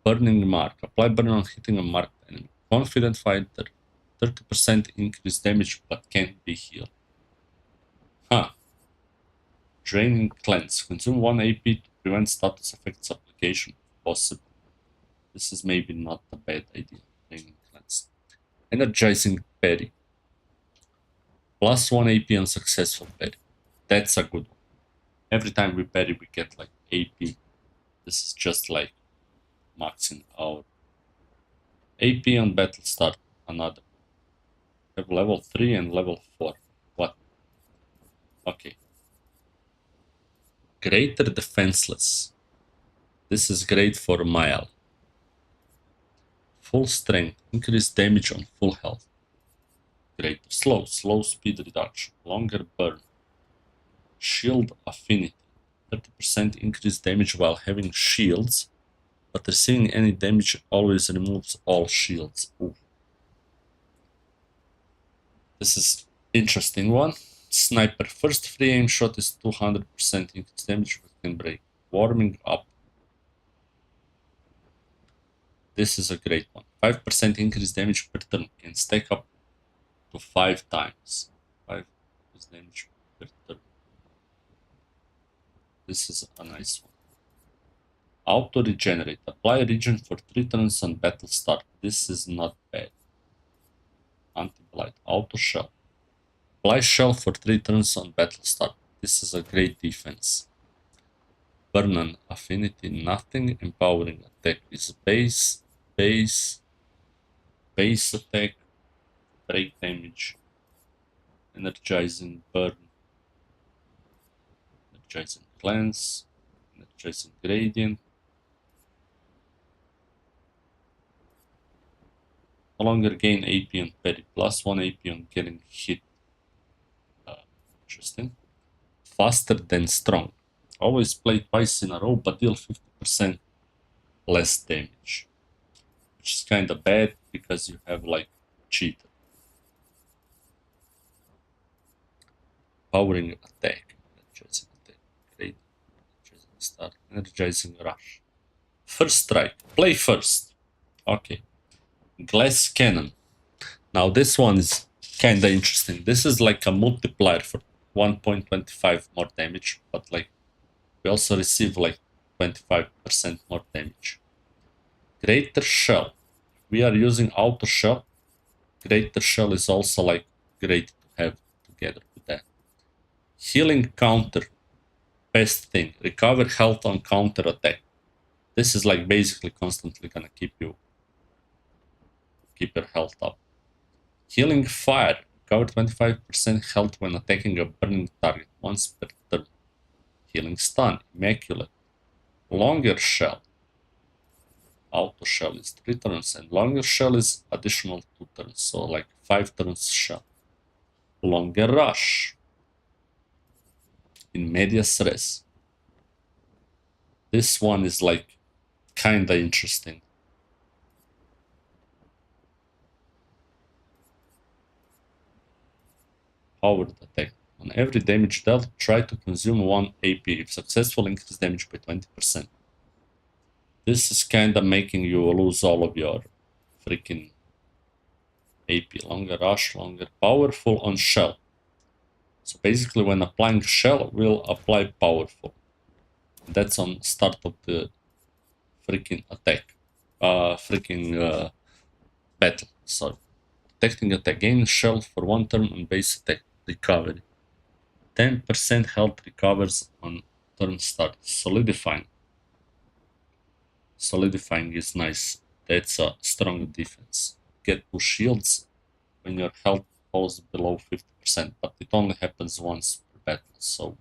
Burning mark. Apply burn on hitting a marked enemy. Confident fighter. 30% increased damage but can't be healed. Huh. Draining cleanse. Consume 1 AP to prevent status effects application if possible. This is maybe not a bad idea. Draining cleanse. Energizing parry. +1 AP on successful parry. That's a good one. Every time we parry we get like AP. This is just like maxing our AP on battle start. Another. We have level 3 and level 4. What? Okay. Greater defenseless. This is great for Mael. Full strength. Increased damage on full health. Greater slow. Slow speed reduction. Longer burn. Shield affinity. 30% increased damage while having shields, but receiving any damage always removes all shields. Ooh. This is interesting one. Sniper. First free aim shot is 200% increased damage but can break. Warming up. This is a great one. 5% increased damage per turn. Can stack up to 5 times. 5 increased damage per turn. This is a nice one. Auto regenerate. Apply regen for 3 turns on battle start. This is not bad. Anti-blight. Auto shell. Apply shell for 3 turns on battle start. This is a great defense. Burn on affinity. Nothing. Empowering attack is base. Base attack. Break damage. Energizing burn. Energizing Cleanse, Energizing Gradient. No longer gain AP on parry, plus 1 AP on getting hit. Interesting. Faster than strong. Always play twice in a row, but deal 50% less damage. Which is kinda bad because you have like cheater. Powering attack. Energizing attack. Great. Energizing start. Energizing rush. First strike. Play first. Okay. Glass cannon. Now this one is kinda interesting. This is like a multiplier for 1.25 more damage, but like we also receive like 25% more damage. Greater Shell. We are using Auto Shell. Greater Shell is also like great to have together with that. Healing counter. Best thing. Recover health on counter attack. This is like basically constantly gonna keep your health up. Healing Fire. Recover 25% health when attacking a burning target once per turn. Healing Stun. Immaculate. Longer Shell. Auto Shell is 3 turns and longer Shell is additional 2 turns, so like 5 turns Shell. Longer Rush. In Medias Res. This one is like kinda interesting. Powered attack. On every damage dealt, try to consume 1 AP. If successful, increase damage by 20%. This is kinda making you lose all of your freaking AP. Longer Rush, longer Powerful on Shell. So basically when applying Shell, we'll apply Powerful. That's on start of the freaking attack. Battle, sorry. Protecting attack. Gain Shell for 1 turn on base attack. Recovery. 10% health recovers on turn start. Solidifying. Solidifying is nice. That's a strong defense. Get 2 shields when your health falls below 50%, but it only happens once per battle, so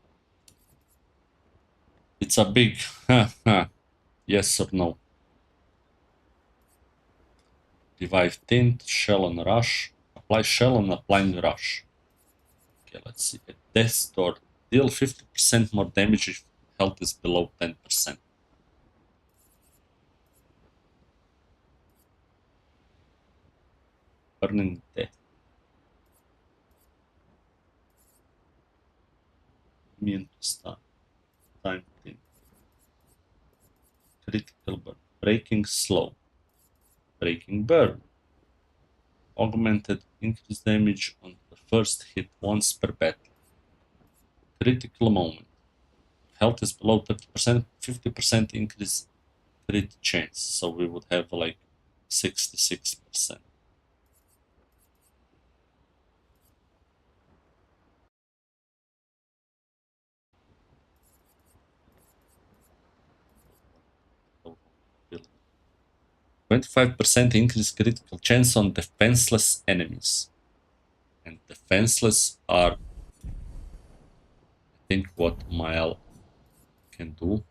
it's a big yes or no. Revive Tint, Shell and Rush. Apply Shell and applying Rush. Okay, let's see. At Death's Door, deal 50% more damage if health is below 10%. Burning Death. Immune to stun. Time Tint. Critical Burn. Breaking Slow. Breaking Burn. Augmented increased damage on the first hit once per battle. Critical Moment. Health is below 30%, 50% increase crit chance. So we would have like 66%. So, 25% increase critical chance on defenseless enemies. And defenseless are, I think, what Mael can do.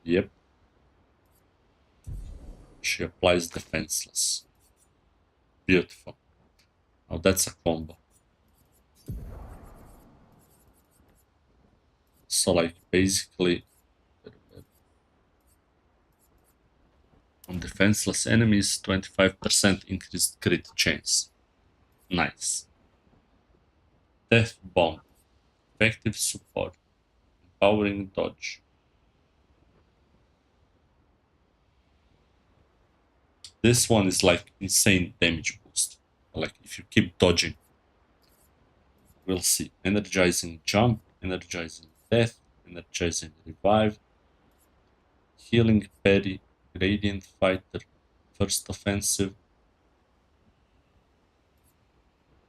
Yep. She applies defenseless. Beautiful. Now that's a combo. So like basically on defenseless enemies, 25% increased crit chance. Nice. Death Bomb. Effective support. Empowering dodge. This one is like insane damage boost. Like if you keep dodging. We'll see. Energizing Jump. Energizing Death. Energizing Revive. Healing Parry. Gradient Fighter. First Offensive.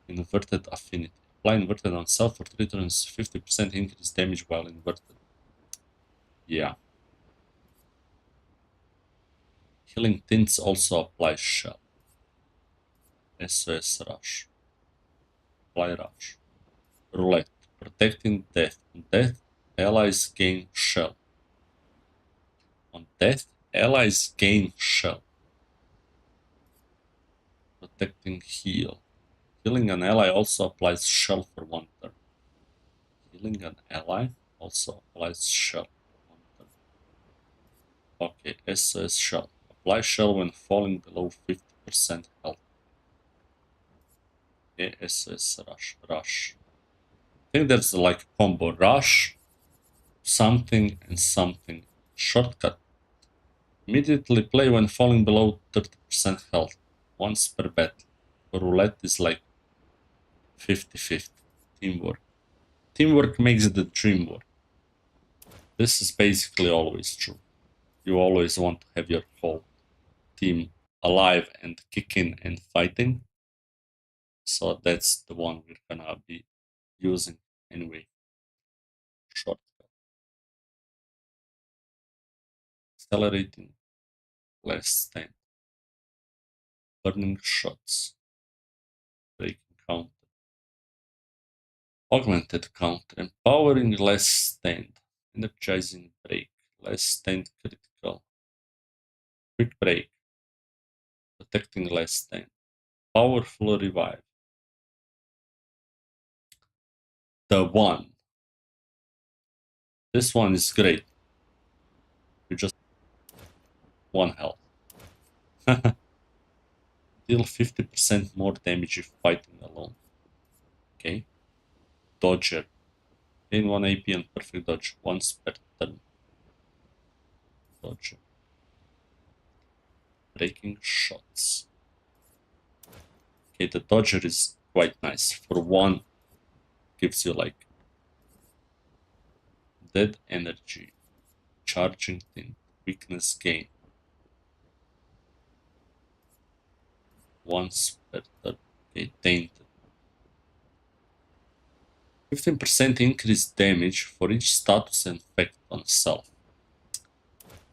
Inverted Affinity. Apply inverted on self for 3 turns, 50% increase damage while inverted. Yeah. Healing Tints also apply Shell. SOS Rush. Apply Rush. Roulette. Protecting death. On death, allies gain shell. On death, allies gain shell. Protecting heal. Healing an ally also applies shell for 1 turn. Healing an ally also applies shell for 1 turn. Okay, SOS shell. Apply shell when falling below 50% health. Okay, SOS rush. Rush. I think there's like a combo. Rush, something, and something. Shortcut. Immediately play when falling below 30% health. Once per battle. Roulette is like 50-50. Teamwork. Teamwork makes the dream work. This is basically always true. You always want to have your whole team alive and kicking and fighting. So that's the one we're gonna be using anyway. Shortcut. Accelerating. Less stand. Burning shots. Breaking counter. Augmented counter. Empowering less stand. Energizing break. Less stand critical. Quick break. Protecting less stand. Powerful revive. The one. This one is great. You just 1 health. Deal 50% more damage if fighting alone. Okay. Dodger. Gain 1 AP and perfect dodge once per turn. Dodger. Breaking shots. Okay, the dodger is quite nice. For 1, gives you like dead energy, charging thing, weakness gain. Once per turn. Okay, tainted. 15% increased damage for each status and effect on self.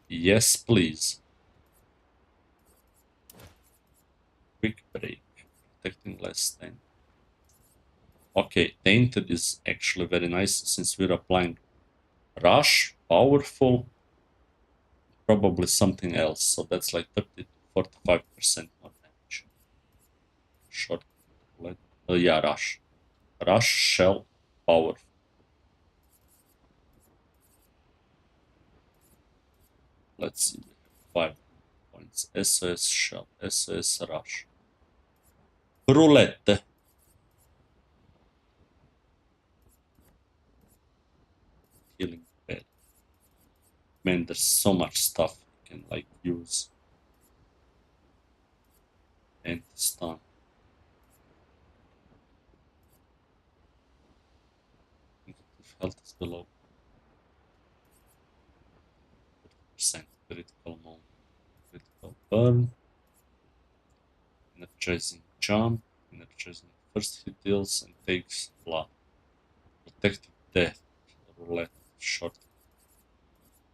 Yes, please. Quick break. Protecting less than. Okay, tainted is actually very nice since we're applying rush, powerful, probably something else. So that's like 30 to 45% more damage. Short. Yeah, rush. Rush, shell, powerful. Let's see. 5 points. SOS shell. SOS rush. Roulette. Healing bell. Man, there's so much stuff you can like use. And stun. If health is below 30%, critical mode, critical burn, energizing jump, energizing first hit deals and takes blood. Protective death, roulette, short.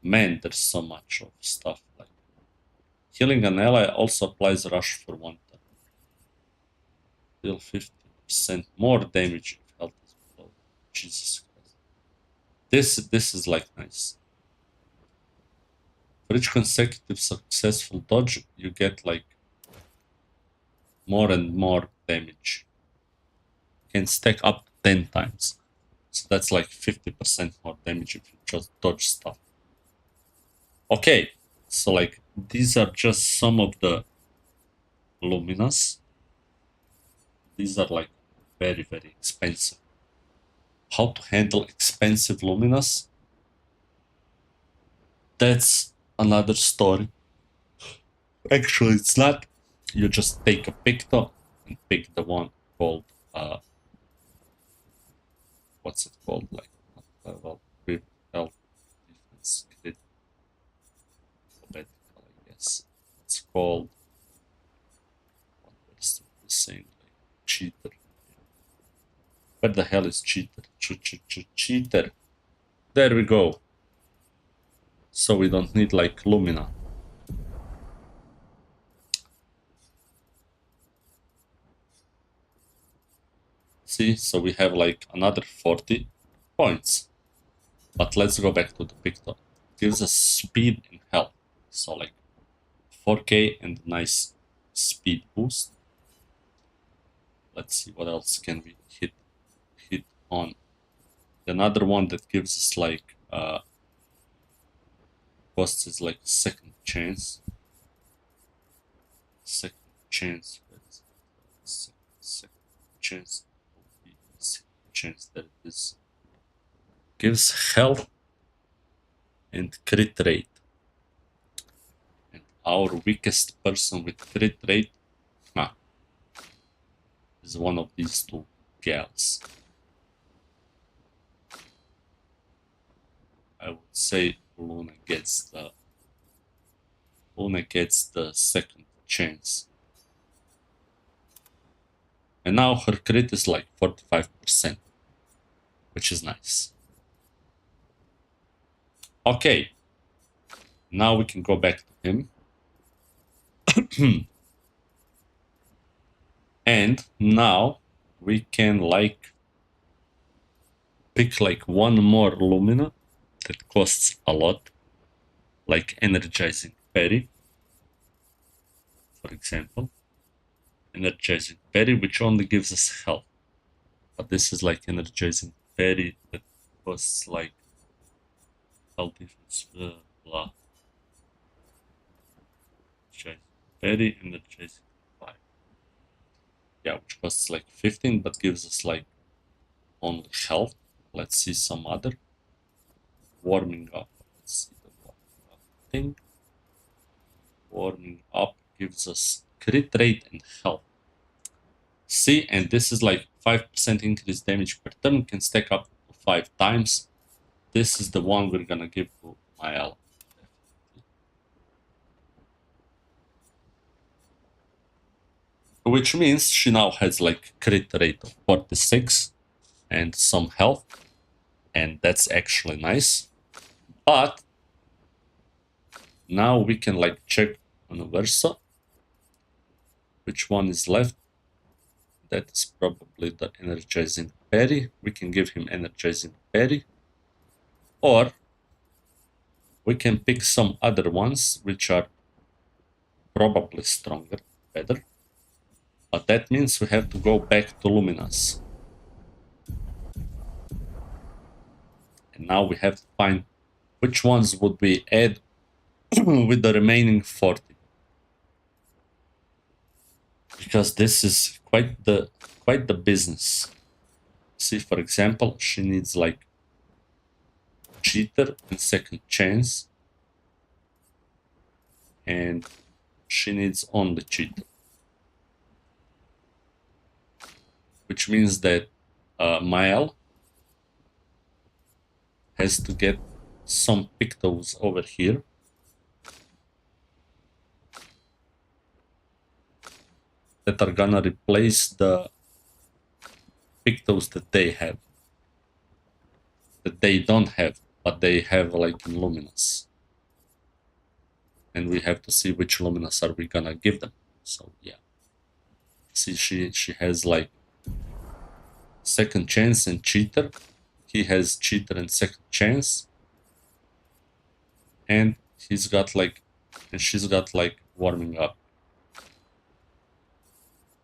Man, there's so much of stuff like healing an ally also applies rush for 1 turn. Deal 50% more damage if health is below. Jesus Christ. This is like nice. For each consecutive successful dodge, you get like more and more damage. You can stack up to 10 times. So that's like 50% more damage if you just dodge stuff. Okay, so like these are just some of the luminas. These are like very, very expensive. How to handle expensive luminas? That's another story. Actually, it's not. You just take a picto and pick the one called what's it called? Like well, with health defense crit alphabetical, I guess. It's called what is the same like cheater. Where the hell is cheater? Cheater. There we go. So we don't need like Lumina. See, so we have like another 40 points. But let's go back to the picture. Gives us speed and health. So like 4k and nice speed boost. Let's see what else can we hit on. Another one that gives us like costs is like second chance. Second chance. Second chance. Second chance that is gives health and crit rate. And our weakest person with crit rate is one of these two gals. I would say Luna gets the second chance. And now her crit is like 45%, which is nice. Okay, now we can go back to him. And now we can like pick like one more Lumina that costs a lot, like Energizing Berry, for example. Energizing Berry, which only gives us health. But this is like Energizing Berry that costs like health defense, blah. Berry, Energizing 5. Yeah, which costs like 15, but gives us like only health. Let's see some other. Warming up. Let's see the warming up thing. Warming up gives us crit rate and health. See, and this is like 5% increased damage per turn, can stack up to 5 times. This is the one we're gonna give to Mael. Which means she now has like crit rate of 46 and some health, and that's actually nice. But now we can like check on Versa which one is left. That is probably the Energizing Berry. We can give him Energizing Berry, or we can pick some other ones which are probably stronger, better. But that means we have to go back to Luminas. And now we have to find which ones would we add with the remaining 40. Because this is quite the business. See, for example, she needs like Cheater and Second Chance. And she needs only Cheater. Which means that Mael has to get some Pictos over here. That are gonna replace the Pictos that they have. That they don't have, but they have like in Luminous. And we have to see which Luminous are we gonna give them. So yeah. See, she has like Second Chance and Cheater. He has Cheater and Second Chance. And she's got like Warming Up.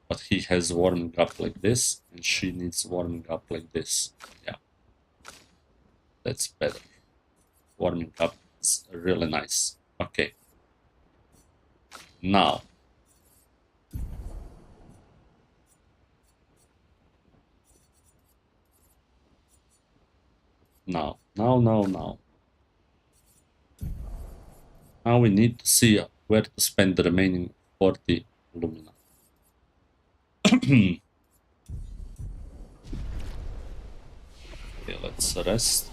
But he has Warming Up like this, and she needs Warming Up like this. Yeah. That's better. Warming Up is really nice. Okay. Now. Now we need to see where to spend the remaining 40 Lumina. Okay, let's rest.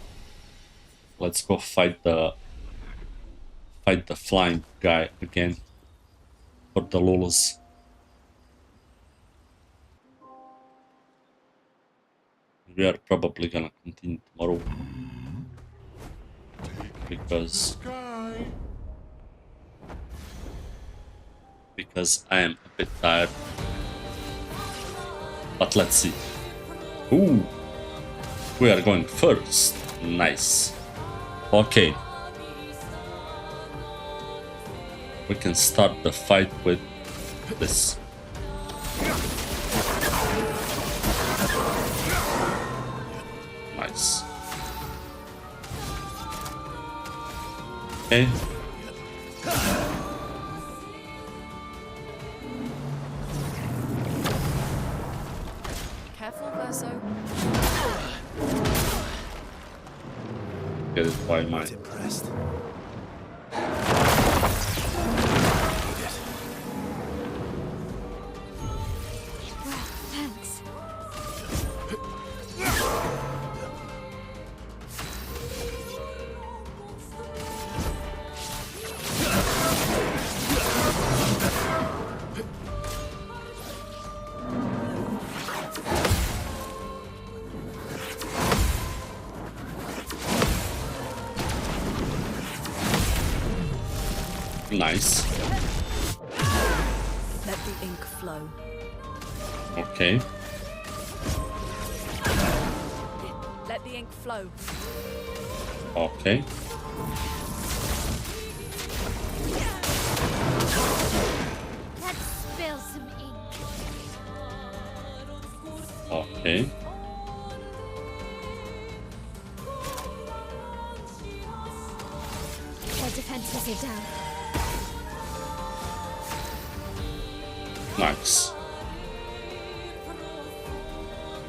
Let's go fight the flying guy again for the Lulas. We are probably gonna continue tomorrow because I am a bit tired. But let's see. Ooh. We are going first. Nice. Okay. We can start the fight with this. Nice. Okay. Careful, Verso. Get it by my... Impressed. Thanks. Nice. Let the ink flow. Okay. Let the ink flow. Okay. Let's spill some ink. Okay. Their defenses are down. Nice.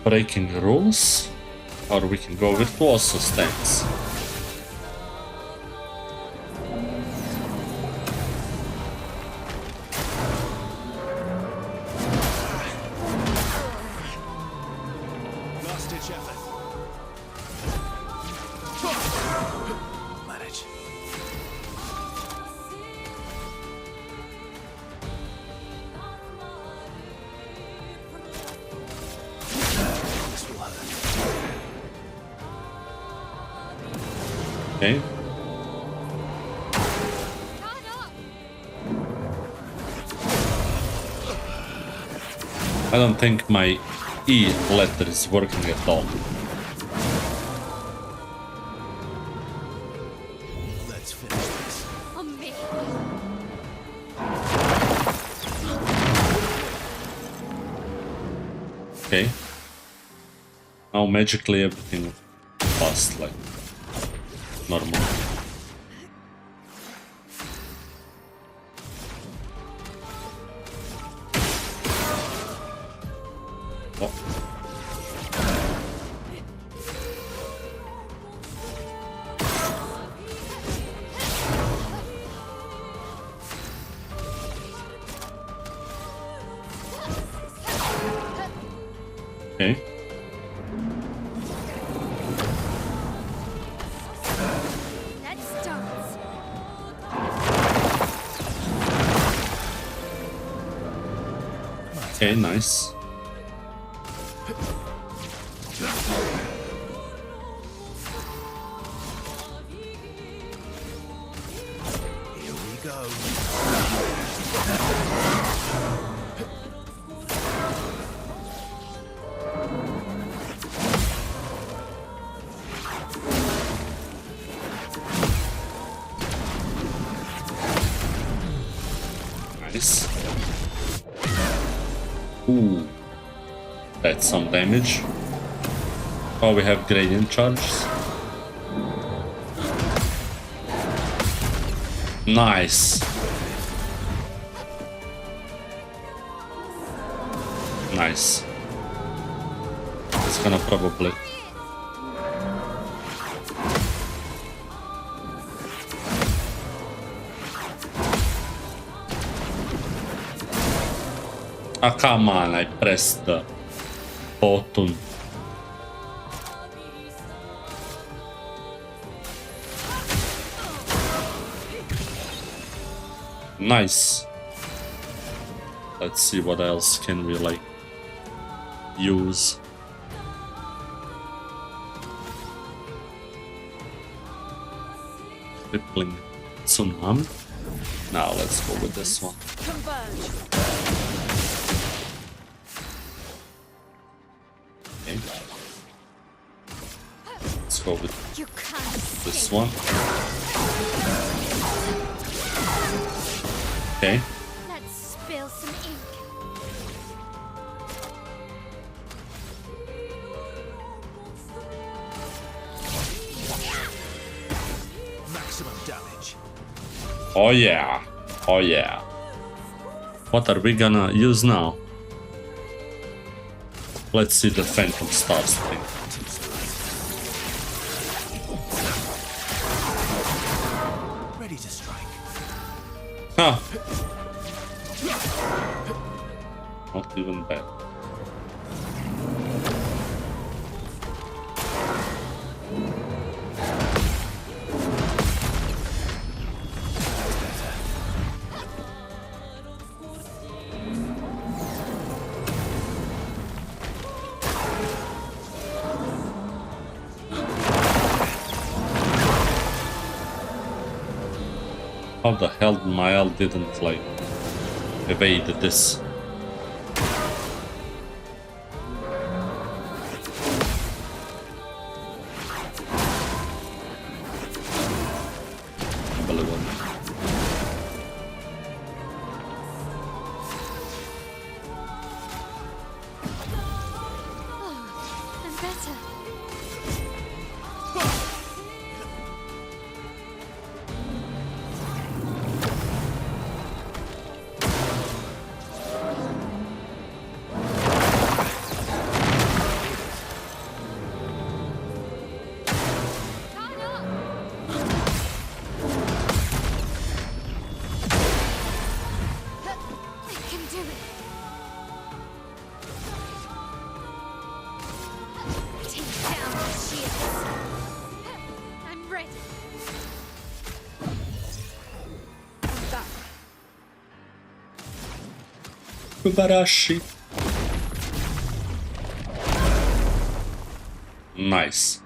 Breaking rules, or we can go with also stance. Last ditch effort. Manage. This will hurt. Okay. Guard up! I don't think my E letter is working at all. Let's finish this. On me. Okay. Now magically everything passed like normal. Oh. Okay. Let's dance. Okay, nice. Here we go. Nice. Ooh. That's some damage. Oh, we have gradient charges. Nice. Nice. It's gonna probably... Ah, come on, I pressed the button. Nice. Let's see what else can we like use. Rippling tsunami. Now let's go with this one. Converge. Okay. Let's go with You can't this escape. one. Okay. Let's spill some ink. Maximum damage. Oh yeah. Oh yeah. What are we gonna use now? Let's see the Phantom Stars thing. Ready to strike. Huh. Not even bad. How the hell my ult didn't like evade this? Unbelievable. I'm better. Turn up. I can do it. Take down the shields. I'm ready. I'm back. Kubarashi. Nice.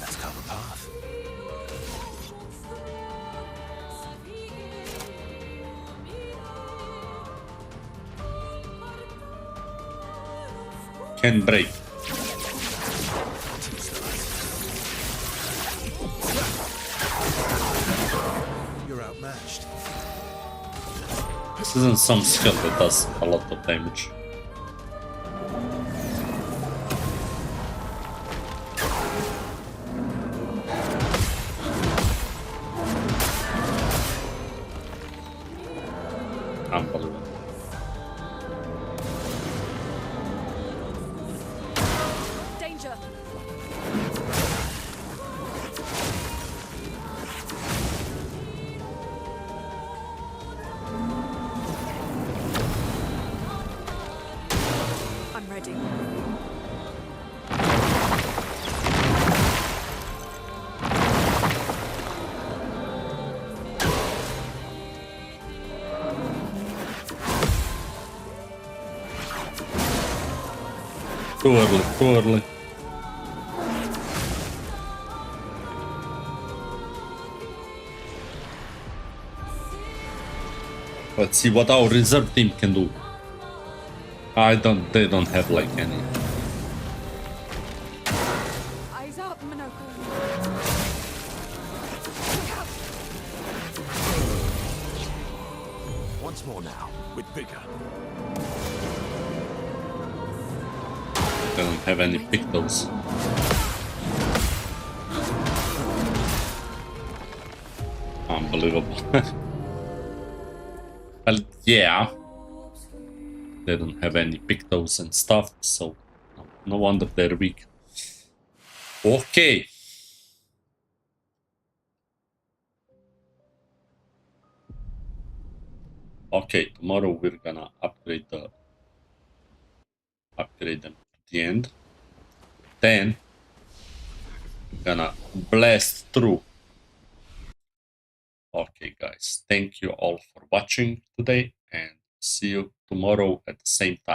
Let's cover path. Can break. You're outmatched. This isn't some skill that does a lot of damage. Unbelievable. Danger. I'm ready. Too early, too early. Let's see what our reserve team can do. They don't have like any. Eyes up, Monocle. Once more now, with vigor. They don't have any pictos. Unbelievable. Well, yeah. They don't have any pictos and stuff, so no wonder they're weak. Okay. Okay, tomorrow we're gonna upgrade them at the end. Then we're gonna blast through. Okay, guys, thank you all for watching today, and see you tomorrow at the same time.